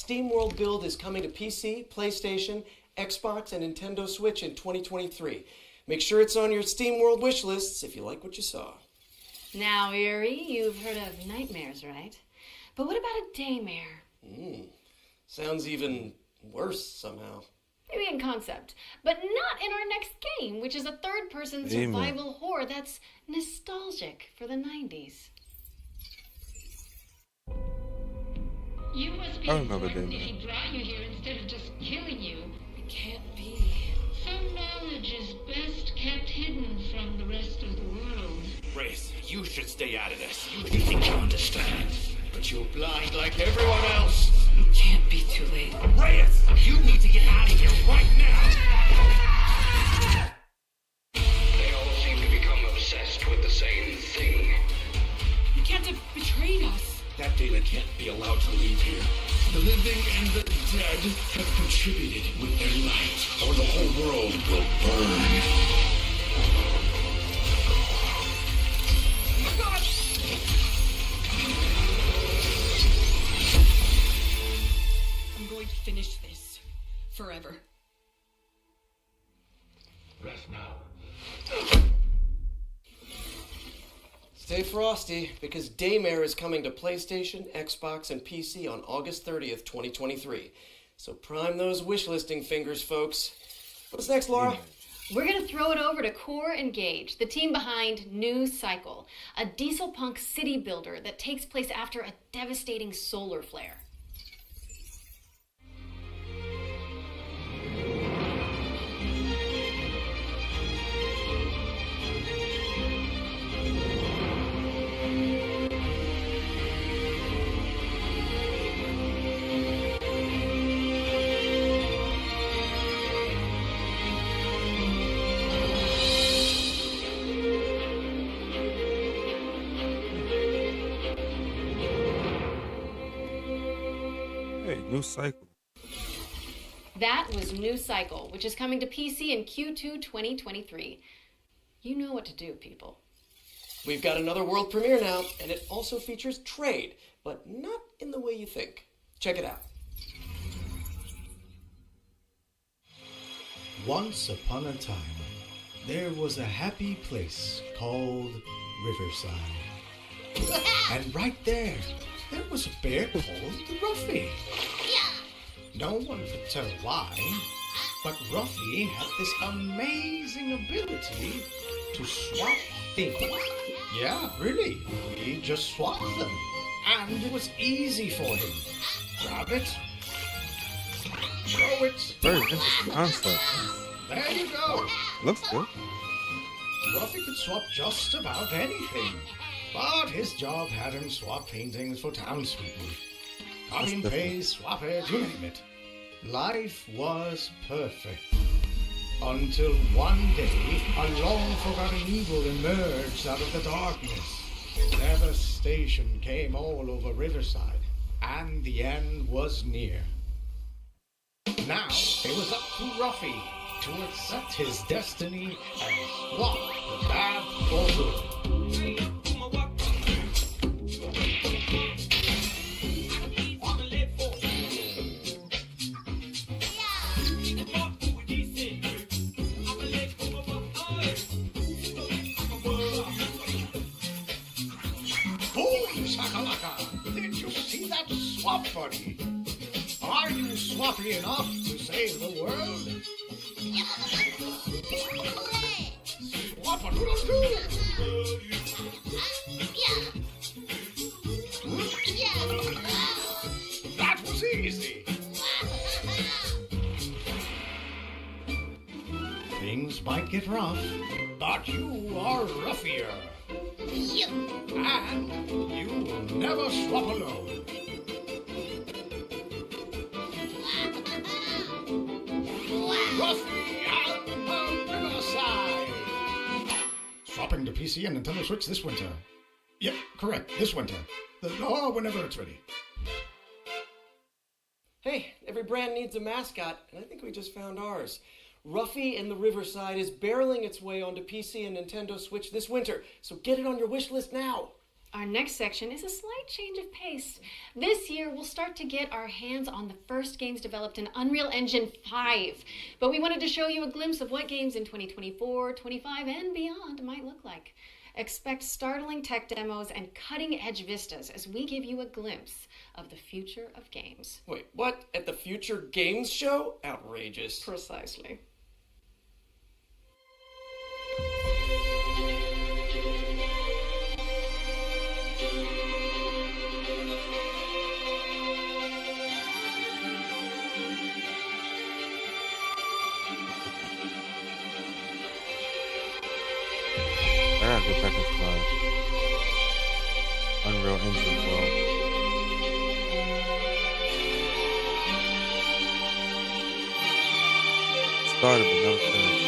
SteamWorld build is coming to PC, PlayStation, Xbox, and Nintendo Switch in 2023. Make sure it's on your SteamWorld wish lists if you like what you saw. Now, Eerie, you've heard of nightmares, right? But what about a daymare? Sounds even worse somehow. Maybe in concept, but not in our next game, which is a third-person survival horror that's nostalgic for the 90s. You must be I remember important that. if he brought you here instead of just killing you. It can't be. Some knowledge is best kept hidden from the rest of the world. Race, you should stay out of this. You think you understand, but you're blind like everyone else. It can't be too late. Reyes, you need to get out of here right now! They all seem to become obsessed with the same thing. You can't have betrayed us. That data can't be allowed to leave here. The living and the dead have contributed with their light, or the whole world will burn. I'm going to finish this. Forever. Rest now. Stay frosty, because Daymare is coming to PlayStation, Xbox, and PC on August 30th, 2023. So prime those wishlisting fingers, folks. What's next, Laura? We're going to throw it over to Core Engage, the team behind New Cycle, a diesel punk city builder that takes place after a devastating solar flare. Hey, New Cycle. That was New Cycle, which is coming to PC in Q2 2023. You know what to do, people. We've got another world premiere now, and it also features trade, but not in the way you think. Check it out. Once upon a time, there was a happy place called Riverside. And right there was a bear called Ruffy. No one could tell why, but Ruffy had this amazing ability to swap things. Yeah, really. He just swapped them. And it was easy for him. Grab it. Throw it. Very interesting concept. There you go. Looks good. Ruffy could swap just about anything. But his job had him swap paintings for townspeople. Copy and paste, swap it, you name it. Life was perfect. Until one day, a long-forgotten evil emerged out of the darkness. Devastation came all over Riverside, and the end was near. Now, it was up to Ruffy to accept his destiny and swap the bad for good. Boom, shakalaka! Did you see that swap, buddy? Are you swappy enough to save the world? Swap-a-doodle-doo! That was easy! Things might get rough, but you are ruffier. And you never swap alone. Ruffy and the Riverside! Swapping to PC and Nintendo Switch this winter. Yep, correct, this winter. Whenever it's ready. Hey, every brand needs a mascot, and I think we just found ours. Ruffy and the Riverside is barreling its way onto PC and Nintendo Switch this winter, so get it on your wish list now. Our next section is a slight change of pace. This year, we'll start to get our hands on the first games developed in Unreal Engine 5. But we wanted to show you a glimpse of what games in 2024, 25, and beyond might look like. Expect startling tech demos and cutting-edge vistas as we give you a glimpse of the future of games. Wait, what? At the Future Games Show? Outrageous. Precisely. I gotta go back into my Unreal Engine world. Started but never finished.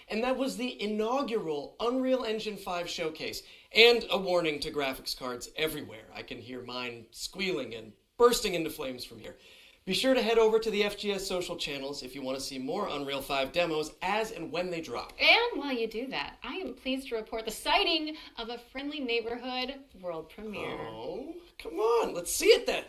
And that was the inaugural Unreal Engine 5 showcase. And a warning to graphics cards everywhere. I can hear mine squealing and bursting into flames from here. Be sure to head over to the FGS social channels if you want to see more Unreal 5 demos as and when they drop. And while you do that, I am pleased to report the sighting of a Friendly Neighborhood world premiere. Oh, come on, let's see it then.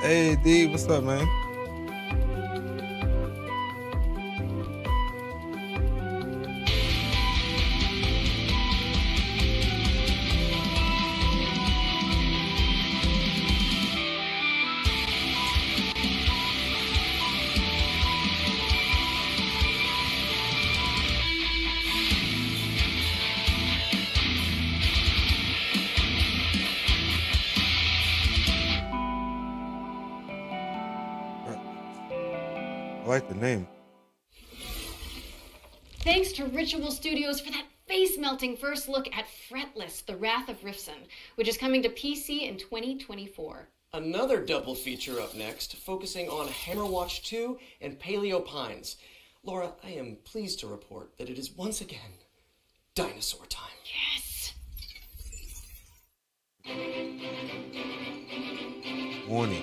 Hey D, what's up, man? I like the name. Thanks to Ritual Studios for that face-melting first look at Fretless, The Wrath of Rifson, which is coming to PC in 2024. Another double feature up next, focusing on Hammerwatch 2 and Paleo Pines. Laura, I am pleased to report that it is once again dinosaur time. Yes! Warning.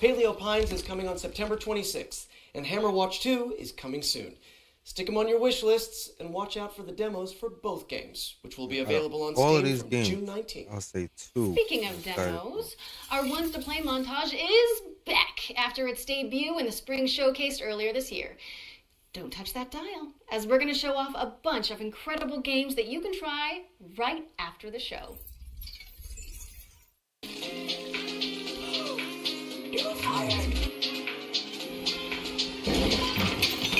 Paleo Pines is coming on September 26th, and Hammer Watch 2 is coming soon. Stick them on your wish lists and watch out for the demos for both games, which will be available on all Steam of these from games, June 19th. I'll say 2. Speaking of demos, our Ones to Play montage is back after its debut in the spring showcase earlier this year. Don't touch that dial, as we're going to show off a bunch of incredible games that you can try right after the show. You're fired.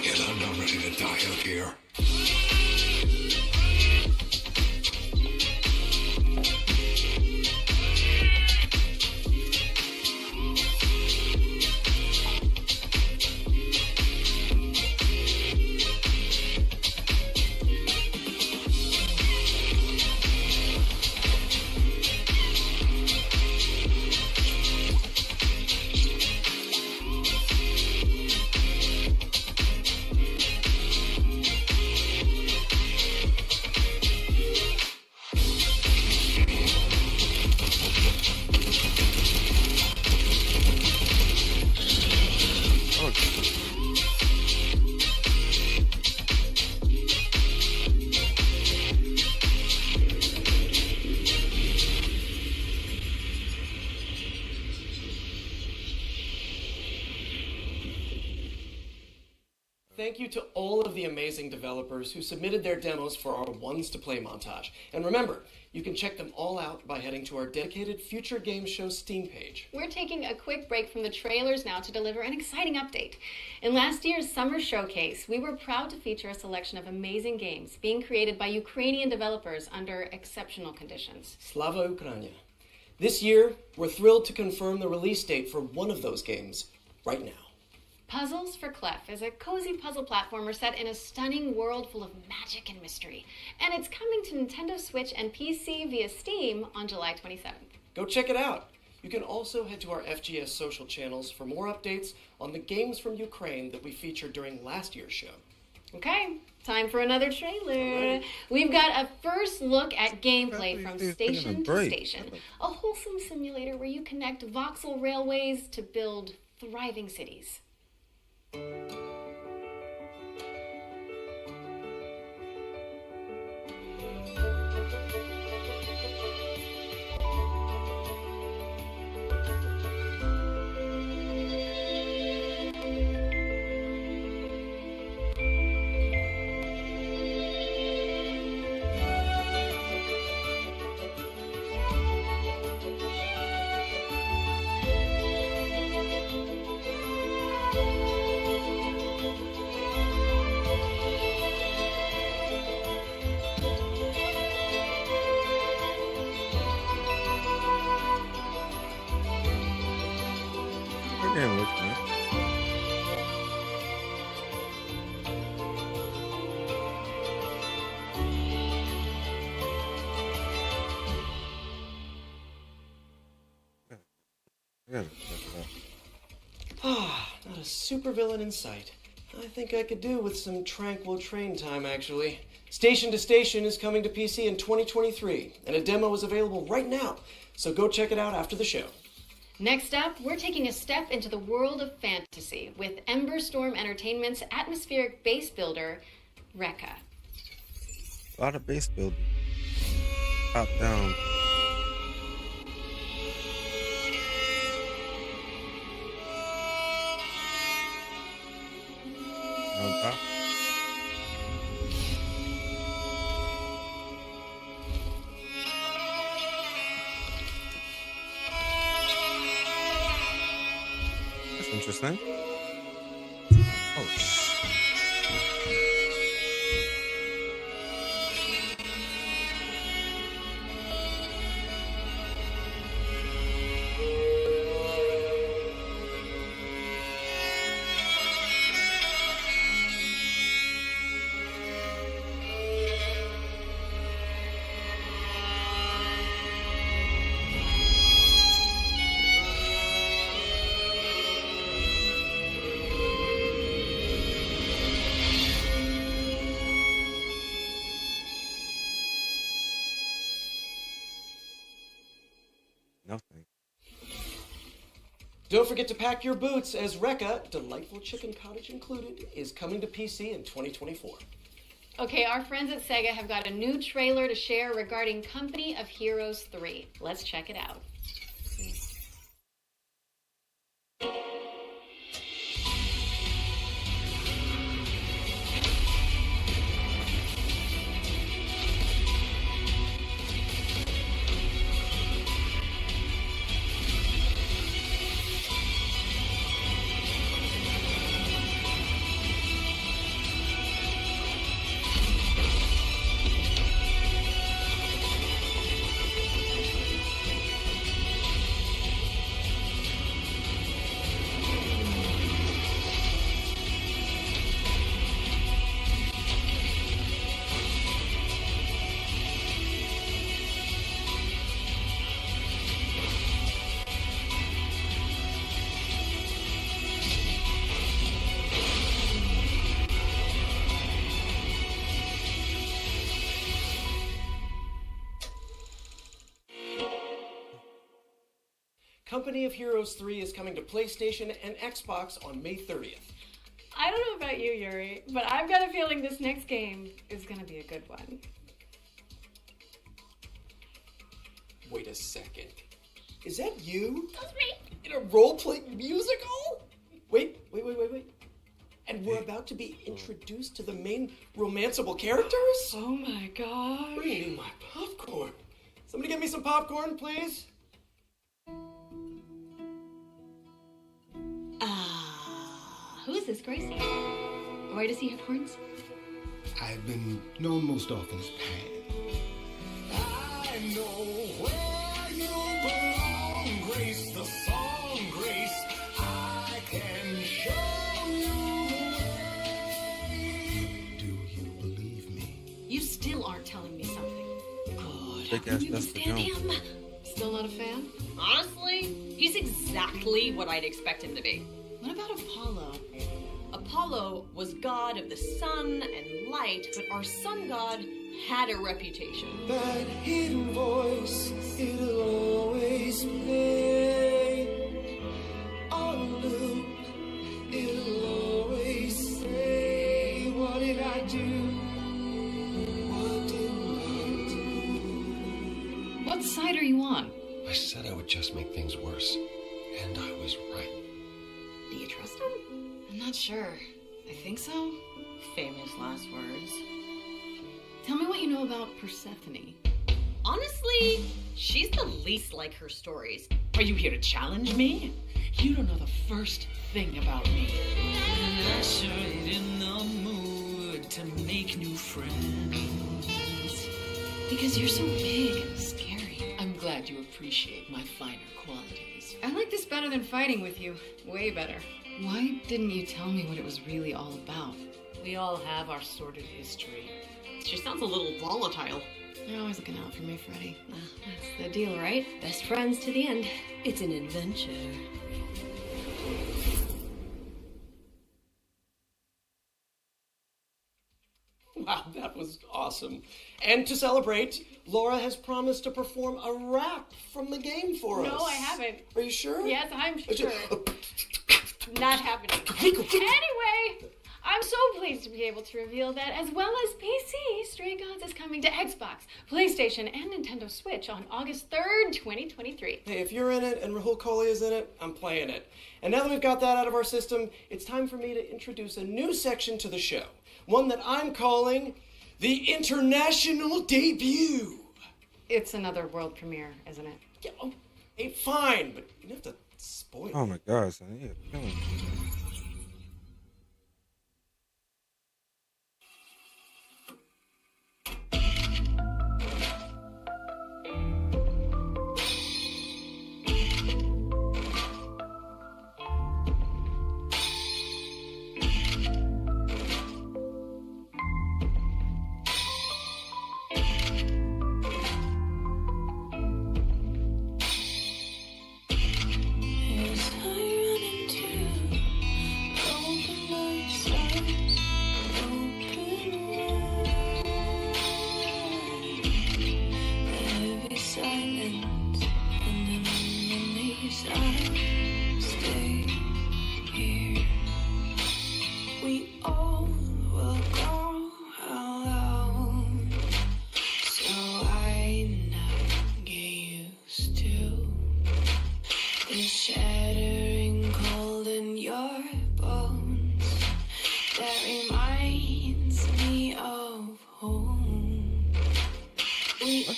And I'm not ready to die out here. Thank you to all of the amazing developers who submitted their demos for our Ones to Play montage. And remember, you can check them all out by heading to our dedicated Future Game Show Steam page. We're taking a quick break from the trailers now to deliver an exciting update. In last year's summer showcase, we were proud to feature a selection of amazing games being created by Ukrainian developers under exceptional conditions. Slava Ukraina. This year, we're thrilled to confirm the release date for one of those games right now. Puzzles for Clef is a cozy puzzle platformer set in a stunning world full of magic and mystery. And it's coming to Nintendo Switch and PC via Steam on July 27th. Go check it out. You can also head to our FGS social channels for more updates on the games from Ukraine that we featured during last year's show. Okay, time for another trailer. We've got a first look at gameplay from Station to Station, a wholesome simulator where you connect voxel railways to build thriving cities. Not a supervillain in sight. I think I could do with some tranquil train time, actually. Station to Station is coming to PC in 2023, and a demo is available right now, so go check it out after the show. Next up, we're taking a step into the world of fantasy with Ember Storm Entertainment's atmospheric base builder, Rekka. A lot of base building. Top down. On top. That's interesting. Oh, nothing. Don't forget to pack your boots, as Rekka, Delightful Chicken Cottage included, is coming to PC in 2024. Okay, our friends at Sega have got a new trailer to share regarding Company of Heroes 3. Let's check it out. Company of Heroes 3 is coming to PlayStation and Xbox on May 30th. I don't know about you, Yuri, but I've got a feeling this next game is going to be a good one. Wait a second. Is that you? That's me. In a role-playing musical? Wait. And we're about to be introduced to the main romanceable characters? Oh my gosh. Bring me my popcorn. Somebody get me some popcorn, please. Who is this, Gracie? Why does he have horns? I've been known most often as Pan. I know where you belong, Grace, the song, Grace. I can show you the way. Do you believe me? You still aren't telling me something. God, Big ass Dusty Jones. Still not a fan? Honestly, he's exactly what I'd expect him to be. What about Apollo? Apollo was god of the sun and light, but our sun god had a reputation. That hidden voice, it'll always play on loop. It'll always say, what did I do? What didn't I do? What side are you on? I said I would just make things worse, and I was right. Do you trust him? I'm not sure. I think so. Famous last words. Tell me what you know about Persephone. Honestly, she's the least like her stories. Are you here to challenge me? You don't know the first thing about me. And I sure ain't in the mood to make new friends. Because you're so big and scary. I'm glad you appreciate my finer qualities. I like this better than fighting with you. Way better. Why didn't you tell me what it was really all about? We all have our sordid history. She sounds a little volatile. You're always looking out for me, Freddy. That's the deal, right? Best friends to the end. It's an adventure. Wow, that was awesome. And to celebrate, Laura has promised to perform a rap from the game for us. No, I haven't. Are you sure? Yes, I'm sure. Not happening. Anyway, I'm so pleased to be able to reveal that, as well as PC, Stray Gods is coming to Xbox, PlayStation, and Nintendo Switch on August 3rd, 2023. Hey, if you're in it and Rahul Kohli is in it, I'm playing it. And now that we've got that out of our system, it's time for me to introduce a new section to the show. One that I'm calling the International Debut. It's another world premiere, isn't it? Yeah, okay, fine, but you don't have to spoil it. Oh my God, son, you're killing me. As I run into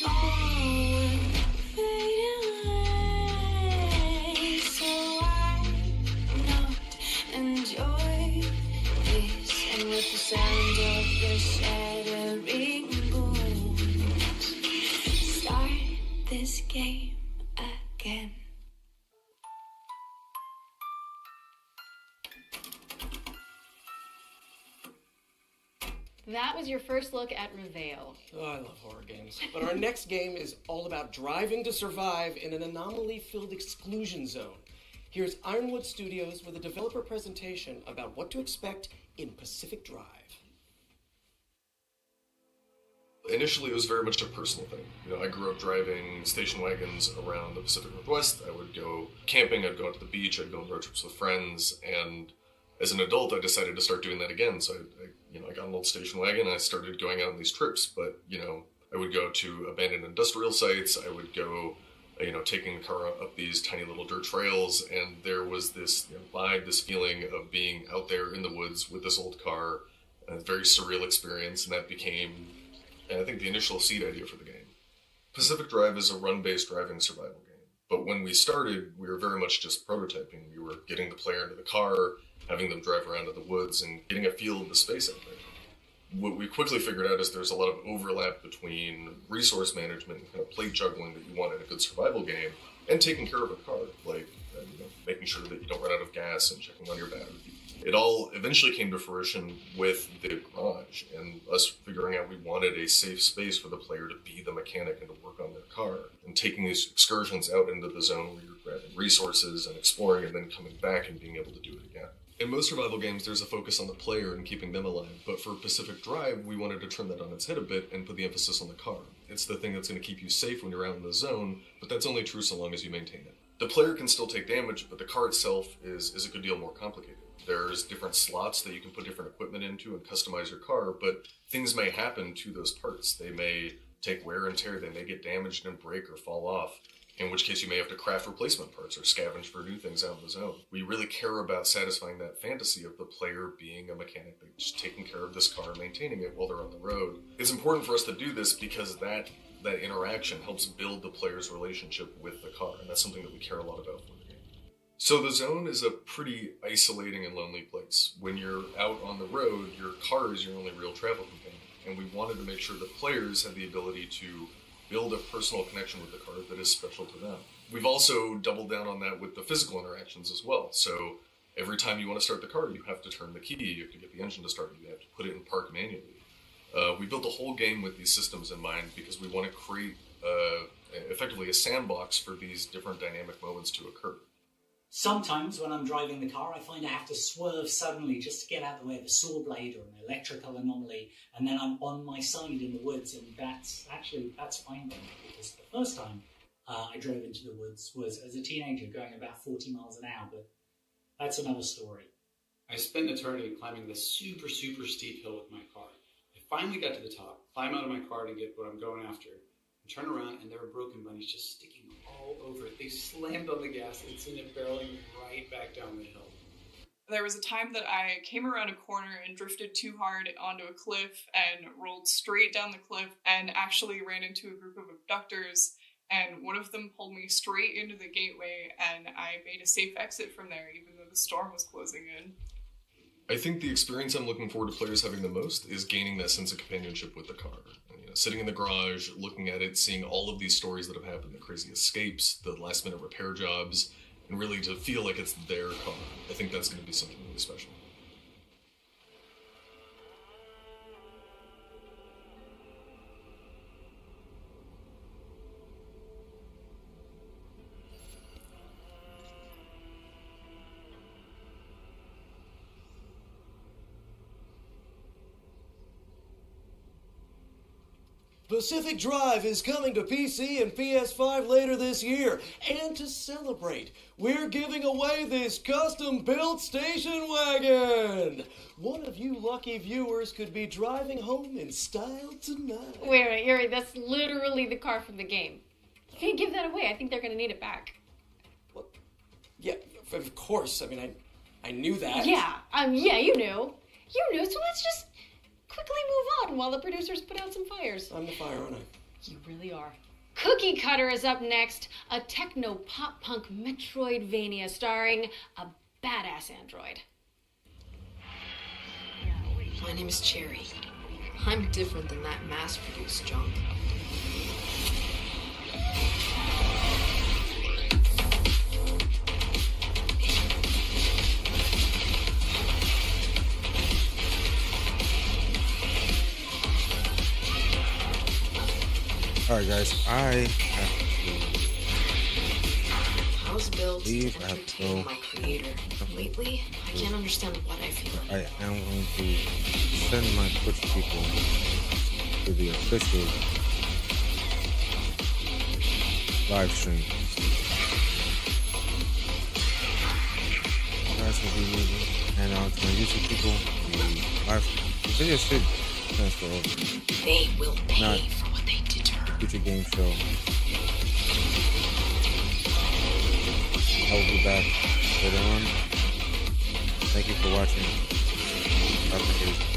Enjoy this, and with the sound of the shattering bones, start this game again. That was your first look at Reveal. Oh, I love horror games. But our next game is all about driving to survive in an anomaly-filled exclusion zone. Here's Ironwood Studios with a developer presentation about what to expect in Pacific Drive. Initially, it was very much a personal thing. You know, I grew up driving station wagons around the Pacific Northwest. I would go camping, I'd go out to the beach, I'd go on road trips with friends, and as an adult, I decided to start doing that again. So I got an old station wagon and I started going out on these trips. But, I would go to abandoned industrial sites. I would go, taking the car up these tiny little dirt trails. And there was this vibe, this feeling of being out there in the woods with this old car. A very surreal experience. And that became, I think, the initial seed idea for the game. Pacific Drive is a run-based driving survival game. But when we started, we were very much just prototyping. We were getting the player into the car, having them drive around in the woods, and getting a feel of the space out there. What we quickly figured out is there's a lot of overlap between resource management and kind of plate juggling that you want in a good survival game, and taking care of a car, like making sure that you don't run out of gas and checking on your battery. It all eventually came to fruition with the garage, and us figuring out we wanted a safe space for the player to be the mechanic and to work on their car, and taking these excursions out into the zone where you're grabbing resources and exploring and then coming back and being able to do it again. In most survival games, there's a focus on the player and keeping them alive, but for Pacific Drive, we wanted to turn that on its head a bit and put the emphasis on the car. It's the thing that's going to keep you safe when you're out in the zone, but that's only true so long as you maintain it. The player can still take damage, but the car itself is a good deal more complicated. There's different slots that you can put different equipment into and customize your car, but things may happen to those parts. They may take wear and tear, they may get damaged and break or fall off, in which case you may have to craft replacement parts or scavenge for new things out in the zone. We really care about satisfying that fantasy of the player being a mechanic, just taking care of this car and maintaining it while they're on the road. It's important for us to do this because that interaction helps build the player's relationship with the car, and that's something that we care a lot about for the game. So the zone is a pretty isolating and lonely place. When you're out on the road, your car is your only real travel companion, and we wanted to make sure that players had the ability to build a personal connection with the car that is special to them. We've also doubled down on that with the physical interactions as well. So every time you want to start the car, you have to turn the key, you have to get the engine to start, you have to put it in park manually. We built the whole game with these systems in mind because we want to create effectively a sandbox for these different dynamic moments to occur. Sometimes when I'm driving the car, I find I have to swerve suddenly just to get out of the way of a saw blade or an electrical anomaly, and then I'm on my side in the woods, and that's fine then, because the first time I drove into the woods was as a teenager going about 40 miles an hour, but that's another story. I spent an eternity climbing this super, super steep hill with my car. I finally got to the top, climb out of my car to get what I'm going after, and turn around, and there were broken bunnies just sticking all over it. They slammed on the gas and sent it barreling right back down the hill. There was a time that I came around a corner and drifted too hard onto a cliff and rolled straight down the cliff and actually ran into a group of abductors, and one of them pulled me straight into the gateway, and I made a safe exit from there even though the storm was closing in. I think the experience I'm looking forward to players having the most is gaining that sense of companionship with the car. Sitting in the garage, looking at it, seeing all of these stories that have happened, the crazy escapes, the last-minute repair jobs, and really to feel like it's their car. I think that's going to be something really special. Pacific Drive is coming to PC and PS5 later this year. And to celebrate, we're giving away this custom-built station wagon. One of you lucky viewers could be driving home in style tonight. Wait, Yuri, that's literally the car from the game. You can't give that away. I think they're going to need it back. What? Yeah, of course. I mean, I knew that. Yeah, you knew. You knew, so let's just quickly move on while the producers put out some fires. I'm the fire, aren't I? You really are. Cookie Cutter is up next, a techno-pop-punk Metroidvania starring a badass android. My name is Cherry. I'm different than that mass-produced junk. Alright guys, I have How's built to leave. I have to go. my creator. Lately, I can't understand what I feel. I am going to send my Twitch people to the official live stream. You guys will be leaving, and to my YouTube people, the video should transfer over. They will pay Not for what they did to her. future game show. I will be back later on. Thank you for watching. Dr. Haze.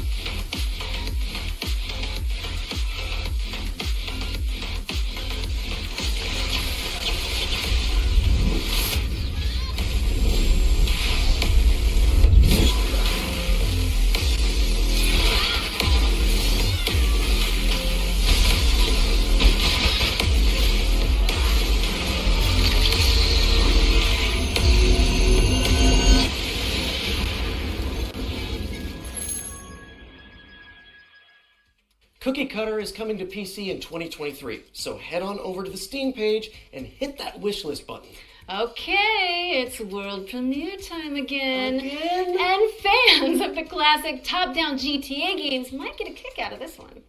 Cookie Cutter is coming to PC in 2023, so head on over to the Steam page and hit that wishlist button. Okay, it's world premiere time again. And fans of the classic top-down GTA games might get a kick out of this one.